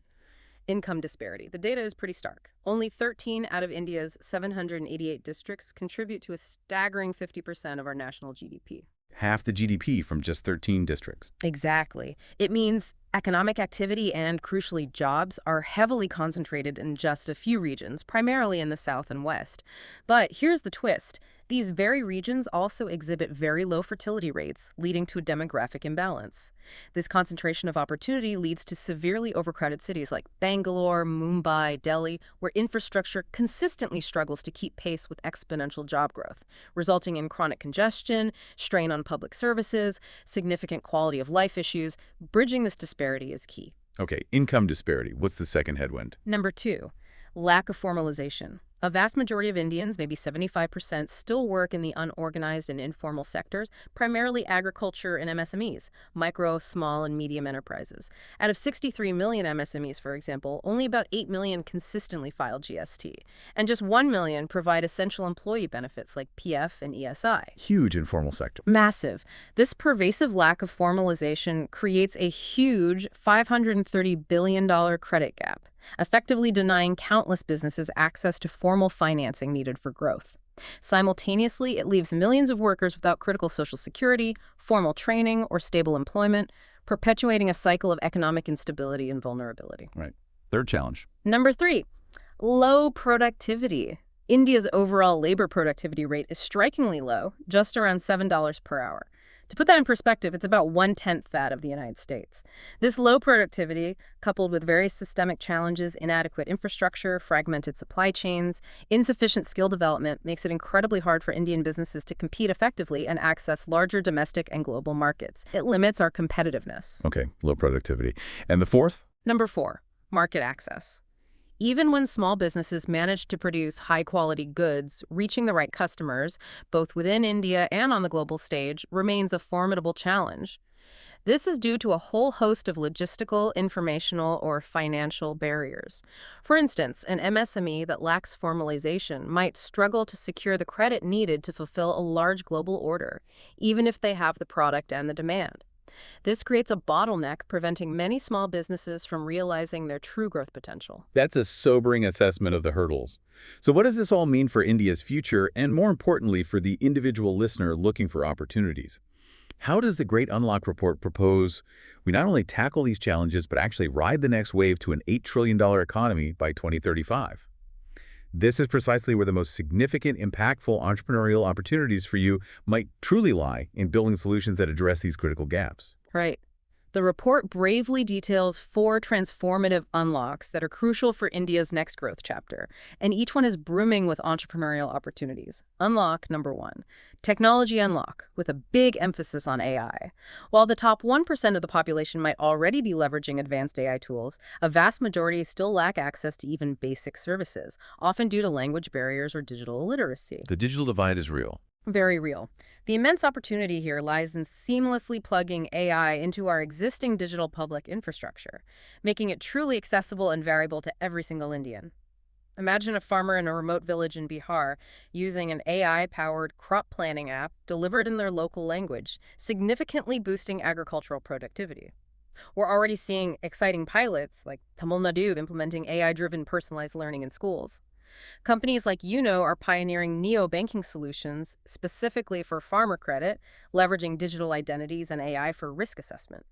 Income disparity. The data is pretty stark. Only 13 out of India's 788 districts contribute to a staggering 50% of our national GDP. Half the GDP from just 13 districts. Exactly. It means economic activity and, crucially, jobs are heavily concentrated in just a few regions, primarily in the south and west. But here's the twist. These very regions also exhibit very low fertility rates, leading to a demographic imbalance. This concentration of opportunity leads to severely overcrowded cities like Bangalore, Mumbai, Delhi, where infrastructure consistently struggles to keep pace with exponential job growth, resulting in chronic congestion, strain on public services, significant quality of life issues. Bridging this disparity is key. Okay, income disparity. What's the second headwind? Number 2, lack of formalization. A vast majority of Indians, maybe 75%, still work in the unorganized and informal sectors, primarily agriculture and MSMEs, micro, small, and medium enterprises. Out of 63 million MSMEs, for example, only about 8 million consistently file GST, and just 1 million provide essential employee benefits like PF and ESI. Huge informal sector. Massive. This pervasive lack of formalization creates a huge $530 billion credit gap, effectively denying countless businesses access to formal financing needed for growth. Simultaneously, it leaves millions of workers without critical social security, formal training, or stable employment, perpetuating a cycle of economic instability and vulnerability. Right. Third challenge. Number 3, Low productivity. India's overall labor productivity rate is strikingly low, just around $7 per hour. To put that in perspective, it's about 1/10 that of the United States. This low productivity, coupled with various systemic challenges, inadequate infrastructure, fragmented supply chains, insufficient skill development, makes it incredibly hard for Indian businesses to compete effectively and access larger domestic and global markets. It limits our competitiveness. Okay, low productivity. And the fourth? Number 4, market access. Even when small businesses manage to produce high-quality goods, reaching the right customers, both within India and on the global stage, remains a formidable challenge. This is due to a whole host of logistical, informational, or financial barriers. For instance, an MSME that lacks formalization might struggle to secure the credit needed to fulfill a large global order, even if they have the product and the demand. This creates a bottleneck, preventing many small businesses from realizing their true growth potential. That's a sobering assessment of the hurdles. So what does this all mean for India's future and, more importantly, for the individual listener looking for opportunities? How does the Great Unlock Report propose we not only tackle these challenges but actually ride the next wave to an $8 trillion economy by 2035? This is precisely where the most significant, impactful entrepreneurial opportunities for you might truly lie, in building solutions that address these critical gaps. Right. The report bravely details 4 transformative unlocks that are crucial for India's next growth chapter, and each one is brimming with entrepreneurial opportunities. Unlock number 1, technology unlock, with a big emphasis on AI. While the top 1% of the population might already be leveraging advanced AI tools, a vast majority still lack access to even basic services, often due to language barriers or digital illiteracy. The digital divide is real. Very real. The immense opportunity here lies in seamlessly plugging AI into our existing digital public infrastructure, making it truly accessible and variable to every single Indian. Imagine a farmer in a remote village in Bihar using an AI-powered crop planning app delivered in their local language, significantly boosting agricultural productivity. We're already seeing exciting pilots like Tamil Nadu implementing AI-driven personalized learning in schools. Companies like are pioneering neo-banking solutions specifically for farmer credit, leveraging digital identities and AI for risk assessment.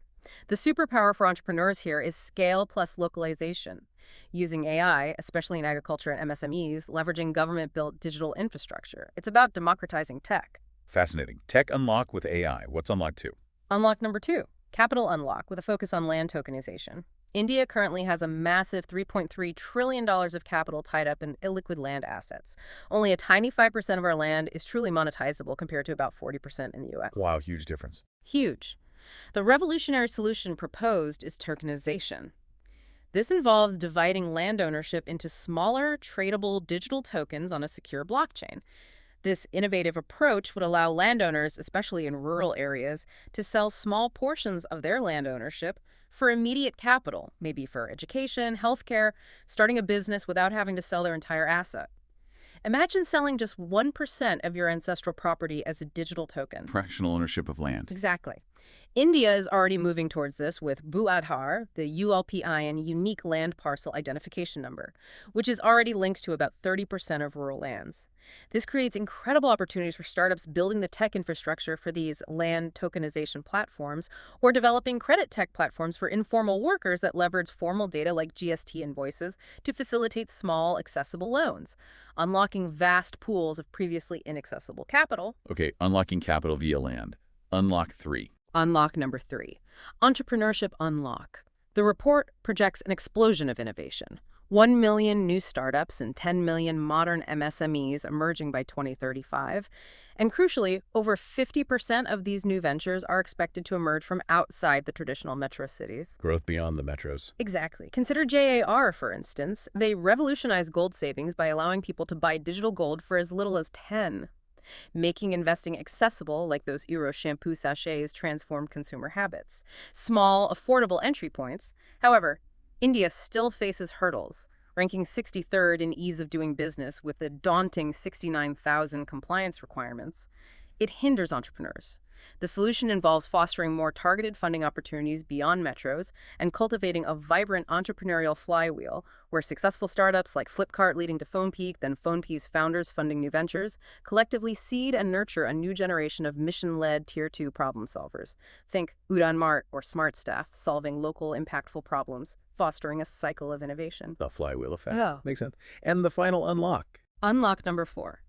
The superpower for entrepreneurs here is scale plus localization. Using AI, especially in agriculture and MSMEs, leveraging government-built digital infrastructure. It's about democratizing tech. Fascinating. Tech unlock with AI. What's unlock 2? Unlock number 2, capital unlock with a focus on land tokenization. India currently has a massive $3.3 trillion of capital tied up in illiquid land assets. Only a tiny 5% of our land is truly monetizable compared to about 40% in the U.S. Wow, huge difference. Huge. The revolutionary solution proposed is tokenization. This involves dividing land ownership into smaller, tradable digital tokens on a secure blockchain. This innovative approach would allow landowners, especially in rural areas, to sell small portions of their land ownership for immediate capital, maybe for education, healthcare, starting a business without having to sell their entire asset. Imagine selling just 1% of your ancestral property as a digital token. Fractional ownership of land. Exactly. India is already moving towards this with Bhu-Aadhaar, the ULPIN unique land parcel identification number, which is already linked to about 30% of rural lands. This creates incredible opportunities for startups building the tech infrastructure for these land tokenization platforms or developing credit tech platforms for informal workers that leverage formal data like GST invoices to facilitate small, accessible loans, unlocking vast pools of previously inaccessible capital. Okay, unlocking capital via land. Unlock 3. Unlock number 3, entrepreneurship unlock. The report projects an explosion of innovation. 1 million new startups and 10 million modern MSMEs emerging by 2035. And crucially, over 50% of these new ventures are expected to emerge from outside the traditional metro cities. Growth beyond the metros. Exactly. Consider JAR, for instance. They revolutionized gold savings by allowing people to buy digital gold for as little as 10. Making investing accessible, like those Euro shampoo sachets, transformed consumer habits. Small, affordable entry points. However, India still faces hurdles, ranking 63rd in ease of doing business with a daunting 69,000 compliance requirements. It hinders entrepreneurs. The solution involves fostering more targeted funding opportunities beyond metros and cultivating a vibrant entrepreneurial flywheel where successful startups like Flipkart leading to PhonePeak, then PhonePe's founders funding new ventures, collectively seed and nurture a new generation of mission-led Tier 2 problem solvers. Think Udaan Mart or Smart Staff solving local impactful problems, fostering a cycle of innovation. The flywheel effect. Oh. Makes sense. And the final unlock. Unlock number 4.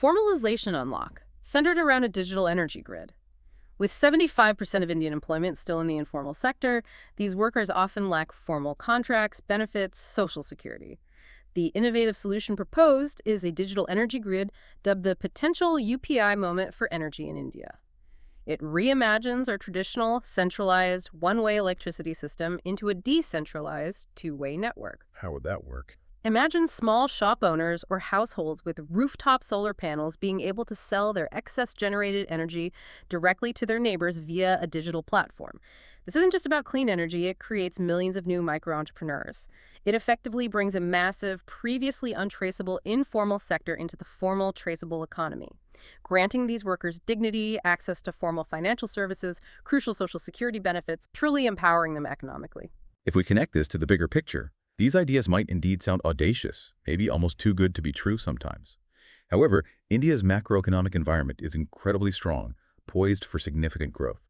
Formalization unlock, centered around a digital energy grid. With 75% of Indian employment still in the informal sector, these workers often lack formal contracts, benefits, social security. The innovative solution proposed is a digital energy grid dubbed the potential UPI moment for energy in India. It reimagines our traditional, centralized, one-way electricity system into a decentralized, two-way network. How would that work? Imagine small shop owners or households with rooftop solar panels being able to sell their excess generated energy directly to their neighbors via a digital platform. This isn't just about clean energy, it creates millions of new micro-entrepreneurs. It effectively brings a massive, previously untraceable informal sector into the formal, traceable economy, granting these workers dignity, access to formal financial services, crucial social security benefits, truly empowering them economically. If we connect this to the bigger picture, these ideas might indeed sound audacious, maybe almost too good to be true sometimes. However, India's macroeconomic environment is incredibly strong, poised for significant growth.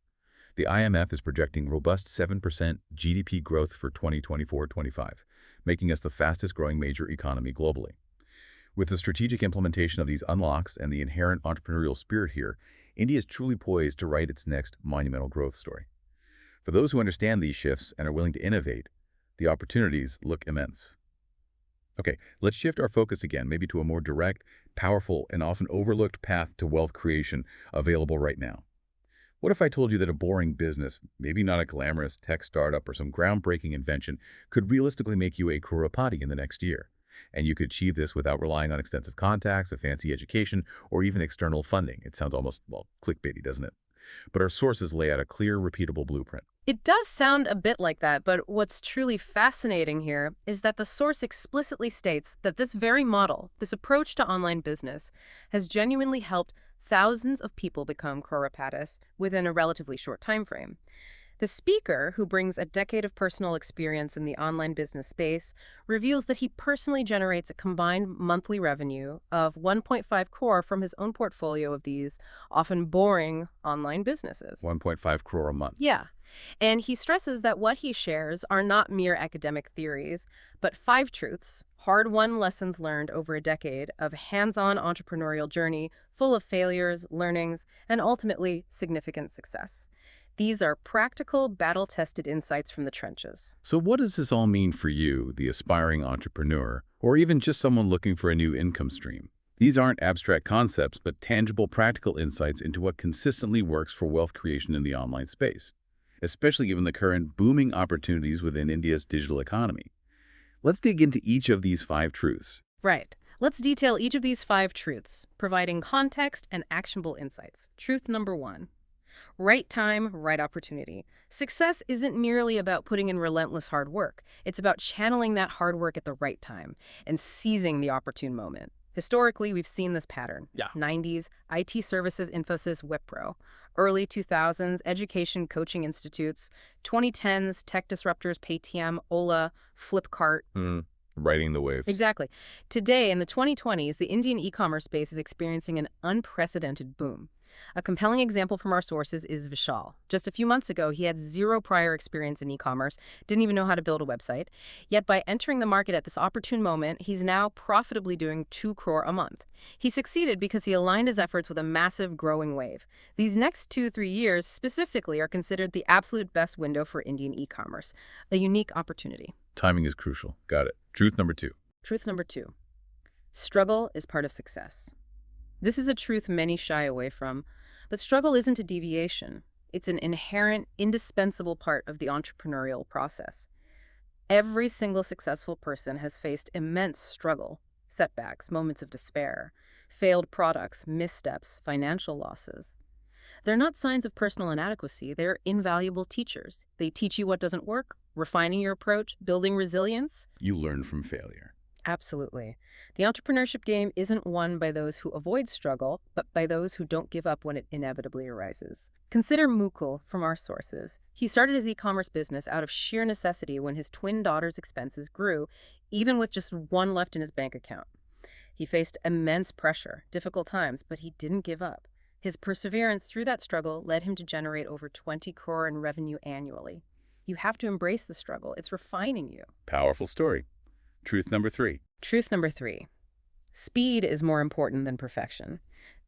The IMF is projecting robust 7% GDP growth for 2024-25, making us the fastest-growing major economy globally. With the strategic implementation of these unlocks and the inherent entrepreneurial spirit here, India is truly poised to write its next monumental growth story. For those who understand these shifts and are willing to innovate, the opportunities look immense. Okay, let's shift our focus again, maybe to a more direct, powerful, and often overlooked path to wealth creation available right now. What if I told you that a boring business, maybe not a glamorous tech startup or some groundbreaking invention, could realistically make you a crorepati in the next year? And you could achieve this without relying on extensive contacts, a fancy education, or even external funding. It sounds almost, well, clickbaity, doesn't it? But our sources lay out a clear, repeatable blueprint. It does sound a bit like that, but what's truly fascinating here is that the source explicitly states that this very model, this approach to online business, has genuinely helped thousands of people become crorepati within a relatively short time frame. The speaker, who brings a decade of personal experience in the online business space, reveals that he personally generates a combined monthly revenue of 1.5 crore from his own portfolio of these often boring online businesses. 1.5 crore a month. Yeah. And he stresses that what he shares are not mere academic theories, but 5 truths, hard-won lessons learned over a decade of hands-on entrepreneurial journey full of failures, learnings, and ultimately significant success. These are practical, battle-tested insights from the trenches. So what does this all mean for you, the aspiring entrepreneur, or even just someone looking for a new income stream? These aren't abstract concepts, but tangible, practical insights into what consistently works for wealth creation in the online space, especially given the current booming opportunities within India's digital economy. Let's dig into each of these 5 truths. Right. Let's detail each of these 5 truths, providing context and actionable insights. Truth number 1. Right time, right opportunity. Success isn't merely about putting in relentless hard work. It's about channeling that hard work at the right time and seizing the opportune moment. Historically, we've seen this pattern. 90s, IT services, Infosys, Wipro. Early 2000s, education coaching institutes. 2010s, tech disruptors, Paytm, Ola, Flipkart. Riding the waves. Exactly. Today, in the 2020s, the Indian e-commerce space is experiencing an unprecedented boom. A compelling example from our sources is Vishal. Just a few months ago, he had 0 prior experience in e-commerce, didn't even know how to build a website. Yet by entering the market at this opportune moment, he's now profitably doing 2 crore a month. He succeeded because he aligned his efforts with a massive growing wave. These next 2-3 years specifically are considered the absolute best window for Indian e-commerce, a unique opportunity. Timing is crucial. Got it. Truth number 2. Truth number 2. Struggle is part of success. This is a truth many shy away from, but struggle isn't a deviation. It's an inherent, indispensable part of the entrepreneurial process. Every single successful person has faced immense struggle, setbacks, moments of despair, failed products, missteps, financial losses. They're not signs of personal inadequacy. They're invaluable teachers. They teach you what doesn't work, refining your approach, building resilience. You learn from failure. Absolutely. The entrepreneurship game isn't won by those who avoid struggle, but by those who don't give up when it inevitably arises. Consider Mukul from our sources. He started his e-commerce business out of sheer necessity when his twin daughter's expenses grew, even with just one left in his bank account. He faced immense pressure, difficult times, but he didn't give up. His perseverance through that struggle led him to generate over 20 crore in revenue annually. You have to embrace the struggle. It's refining you. Powerful story. Truth number 3. Truth number 3. Speed is more important than perfection.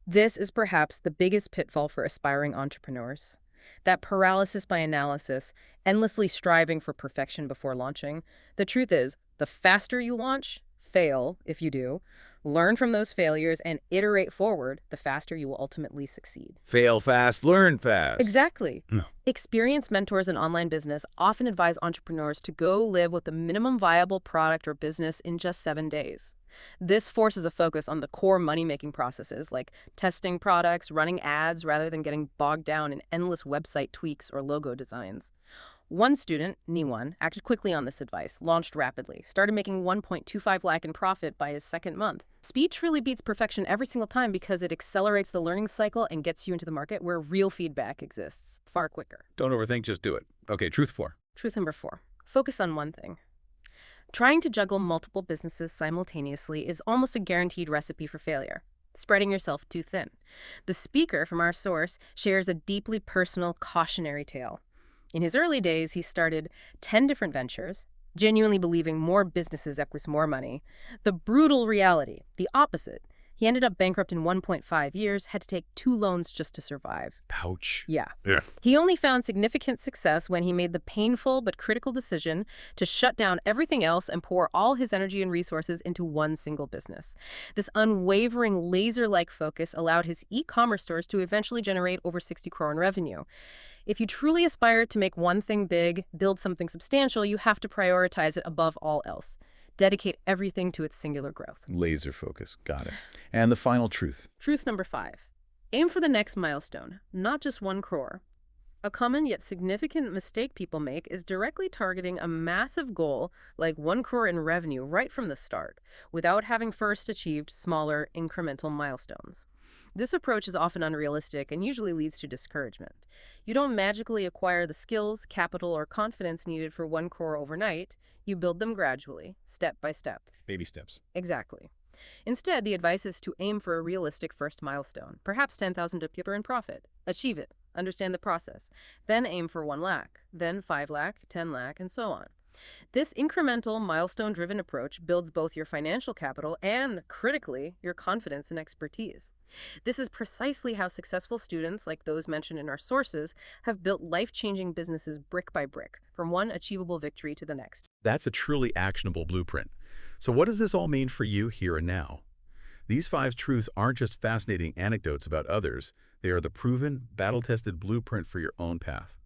This is perhaps the biggest pitfall for aspiring entrepreneurs. That paralysis by analysis, endlessly striving for perfection before launching. The truth is, the faster you launch, fail if you do, learn from those failures, and iterate forward, the faster you will ultimately succeed. Fail fast, learn fast. Exactly. No. Experienced mentors in online business often advise entrepreneurs to go live with the minimum viable product or business in just 7 days. This forces a focus on the core money-making processes like testing products, running ads, rather than getting bogged down in endless website tweaks or logo designs. One student, Niwan, acted quickly on this advice, launched rapidly, started making 1.25 lakh in profit by his second month. Speed truly beats perfection every single time because it accelerates the learning cycle and gets you into the market where real feedback exists far quicker. Don't overthink, just do it. Okay, truth 4. Truth number 4. Focus on one thing. Trying to juggle multiple businesses simultaneously is almost a guaranteed recipe for failure. Spreading yourself too thin. The speaker from our source shares a deeply personal cautionary tale. In his early days, he started 10 different ventures, genuinely believing more businesses equals more money. The brutal reality, the opposite. He ended up bankrupt in 1.5 years, had to take 2 loans just to survive. Ouch. Yeah. Yeah. He only found significant success when he made the painful but critical decision to shut down everything else and pour all his energy and resources into one single business. This unwavering laser-like focus allowed his e-commerce stores to eventually generate over 60 crore in revenue. If you truly aspire to make one thing big, build something substantial, you have to prioritize it above all else. Dedicate everything to its singular growth. Laser focus. Got it. And the final truth. Truth number 5. Aim for the next milestone, not just 1 crore. A common yet significant mistake people make is directly targeting a massive goal like 1 crore in revenue right from the start, without having first achieved smaller, incremental milestones. This approach is often unrealistic and usually leads to discouragement. You don't magically acquire the skills, capital, or confidence needed for 1 crore overnight. You build them gradually, step by step. Baby steps. Exactly. Instead, the advice is to aim for a realistic first milestone, perhaps 10,000 in profit. Achieve it, understand the process. Then aim for 1 lakh, then 5 lakh, 10 lakh, and so on. This incremental, milestone-driven approach builds both your financial capital and, critically, your confidence and expertise. This is precisely how successful students, like those mentioned in our sources, have built life-changing businesses brick by brick, from one achievable victory to the next. That's a truly actionable blueprint. So what does this all mean for you here and now? These 5 truths aren't just fascinating anecdotes about others. They are the proven, battle-tested blueprint for your own path,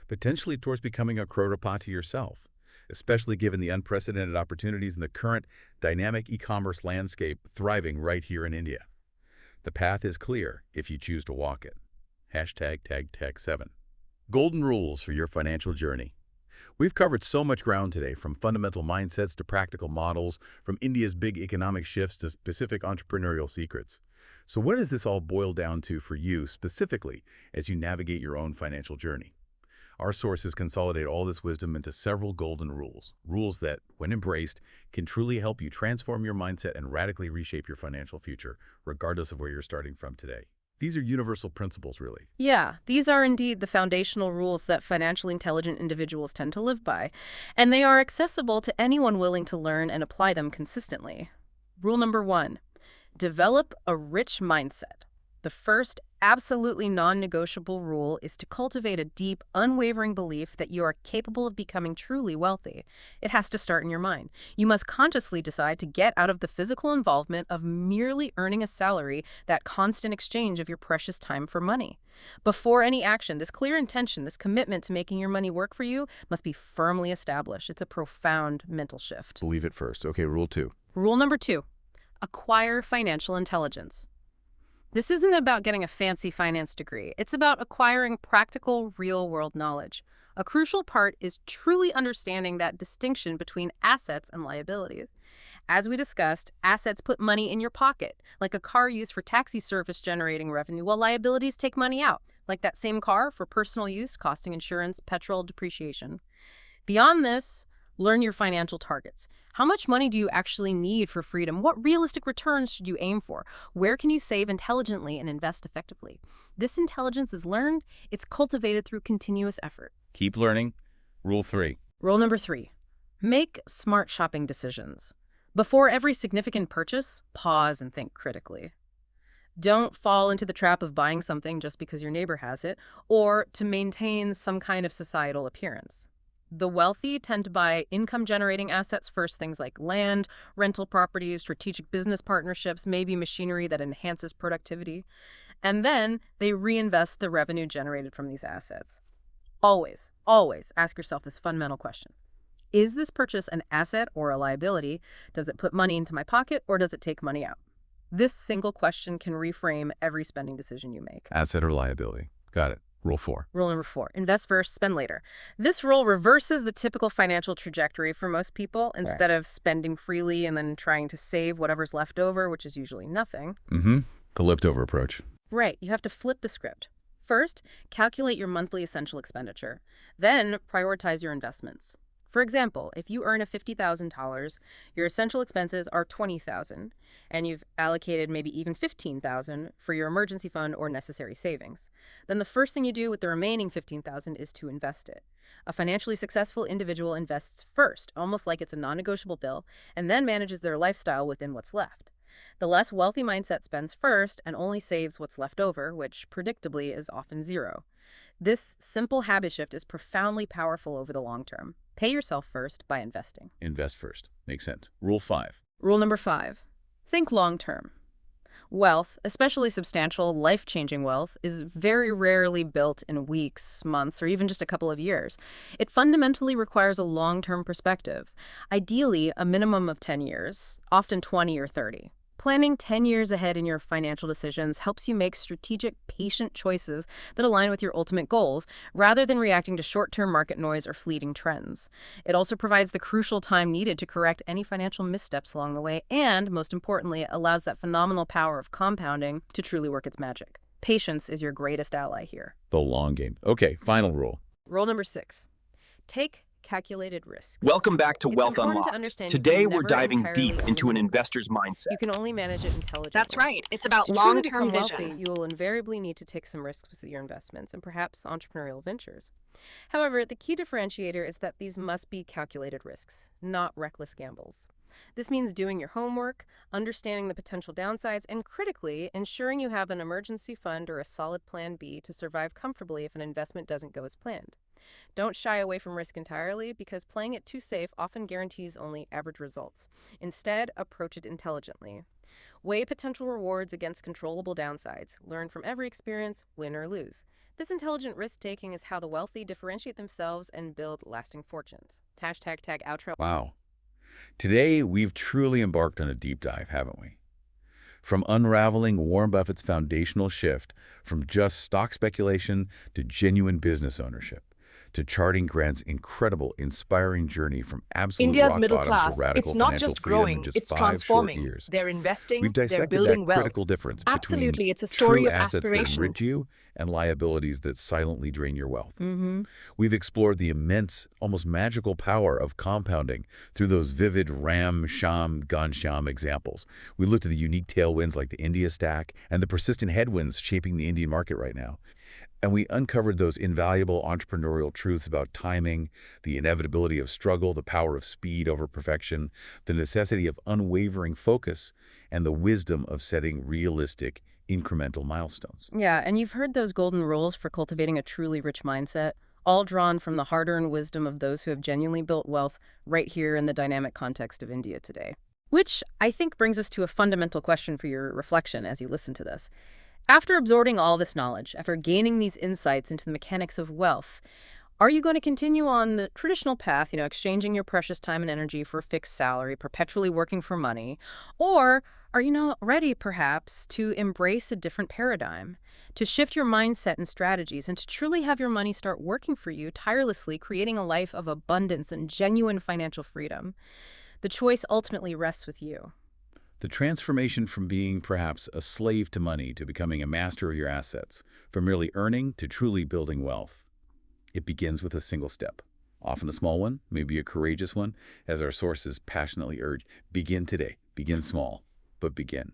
potentially towards becoming a crorepati yourself, especially given the unprecedented opportunities in the current dynamic e-commerce landscape thriving right here in India. The path is clear if you choose to walk it. #TagTech7. Golden rules for your financial journey. We've covered so much ground today, from fundamental mindsets to practical models, from India's big economic shifts to specific entrepreneurial secrets. So what does this all boil down to for you specifically as you navigate your own financial journey? Our sources consolidate all this wisdom into several golden rules. Rules that, when embraced, can truly help you transform your mindset and radically reshape your financial future, regardless of where you're starting from today. These are universal principles, really. Yeah, these are indeed the foundational rules that financially intelligent individuals tend to live by, and they are accessible to anyone willing to learn and apply them consistently. Rule number 1, develop a rich mindset. The first, absolutely non-negotiable rule is to cultivate a deep, unwavering belief that you are capable of becoming truly wealthy. It has to start in your mind. You must consciously decide to get out of the physical involvement of merely earning a salary, that constant exchange of your precious time for money. Before any action, this clear intention, this commitment to making your money work for you must be firmly established. It's a profound mental shift. Believe it first. Okay, rule 2. Rule number 2, acquire financial intelligence. This isn't about getting a fancy finance degree. It's about acquiring practical, real-world knowledge. A crucial part is truly understanding that distinction between assets and liabilities. As we discussed, assets put money in your pocket, like a car used for taxi service generating revenue, while liabilities take money out, like that same car for personal use, costing insurance, petrol, depreciation. Beyond this, learn your financial targets. How much money do you actually need for freedom? What realistic returns should you aim for? Where can you save intelligently and invest effectively? This intelligence is learned, it's cultivated through continuous effort. Keep learning. Rule 3. Rule number 3, make smart shopping decisions. Before every significant purchase, pause and think critically. Don't fall into the trap of buying something just because your neighbor has it or to maintain some kind of societal appearance. The wealthy tend to buy income-generating assets first, things like land, rental properties, strategic business partnerships, maybe machinery that enhances productivity, and then they reinvest the revenue generated from these assets. Always, always ask yourself this fundamental question. Is this purchase an asset or a liability? Does it put money into my pocket or does it take money out? This single question can reframe every spending decision you make. Asset or liability. Got it. Rule 4. Rule number 4, invest first, spend later. This rule reverses the typical financial trajectory for most people. Instead of spending freely and then trying to save whatever's left over, which is usually nothing. The leftover approach. Right, you have to flip the script. First, calculate your monthly essential expenditure. Then, prioritize your investments. For example, if you earn $50,000, your essential expenses are $20,000, and you've allocated maybe even $15,000 for your emergency fund or necessary savings. Then the first thing you do with the remaining $15,000 is to invest it. A financially successful individual invests first, almost like it's a non-negotiable bill, and then manages their lifestyle within what's left. The less wealthy mindset spends first and only saves what's left over, which predictably is often zero. This simple habit shift is profoundly powerful over the long term. Pay yourself first by investing. Invest first. Makes sense. Rule 5. Rule number 5, think long term. Wealth, especially substantial, life-changing wealth, is very rarely built in weeks, months, or even just a couple of years. It fundamentally requires a long-term perspective, ideally a minimum of 10 years, often 20 or 30. Planning 10 years ahead in your financial decisions helps you make strategic, patient choices that align with your ultimate goals, rather than reacting to short-term market noise or fleeting trends. It also provides the crucial time needed to correct any financial missteps along the way, and, most importantly, allows that phenomenal power of compounding to truly work its magic. Patience is your greatest ally here. The long game. Okay, final rule. Rule number 6, take calculated risks. Welcome back to It's Wealth important to Unlocked. understand you Today can we're never diving entirely deep own into an money. investor's mindset. You can only manage it intelligently. That's right. It's about To truly long-term become vision. wealthy, you will invariably need to take some risks with your investments and perhaps entrepreneurial ventures. However, the key differentiator is that these must be calculated risks, not reckless gambles. This means doing your homework, understanding the potential downsides, and critically, ensuring you have an emergency fund or a solid plan B to survive comfortably if an investment doesn't go as planned. Don't shy away from risk entirely, because playing it too safe often guarantees only average results. Instead, approach it intelligently. Weigh potential rewards against controllable downsides. Learn from every experience, win or lose. This intelligent risk-taking is how the wealthy differentiate themselves and build lasting fortunes. Hashtag tag outro. Wow. Today, we've truly embarked on a deep dive, haven't we? From unraveling Warren Buffett's foundational shift from just stock speculation to genuine business ownership, to charting Grant's incredible, inspiring journey from absolute India's rock middle bottom class, to radical it's not financial just freedom in growing, just it's 5 short transforming. years. They're investing, We've they're dissected building that wealth. critical difference Absolutely, between it's a story true of assets that aspiration. enrich you and liabilities that silently drain your wealth. Mm-hmm. We've explored the immense, almost magical power of compounding through those vivid Ram, Sham, Ghanshyam examples. We looked at the unique tailwinds like the India stack and the persistent headwinds shaping the Indian market right now. And we uncovered those invaluable entrepreneurial truths about timing, the inevitability of struggle, the power of speed over perfection, the necessity of unwavering focus, and the wisdom of setting realistic, incremental milestones. Yeah, and you've heard those golden rules for cultivating a truly rich mindset, all drawn from the hard-earned wisdom of those who have genuinely built wealth right here in the dynamic context of India today. Which I think brings us to a fundamental question for your reflection as you listen to this. After absorbing all this knowledge, after gaining these insights into the mechanics of wealth, are you going to continue on the traditional path, exchanging your precious time and energy for a fixed salary, perpetually working for money? Or Are you ready, perhaps, to embrace a different paradigm, to shift your mindset and strategies, and to truly have your money start working for you tirelessly, creating a life of abundance and genuine financial freedom? The choice ultimately rests with you. The transformation from being perhaps a slave to money to becoming a master of your assets, from merely earning to truly building wealth. It begins with a single step, often a small one, maybe a courageous one, as our sources passionately urge. Begin today. Begin small, but begin.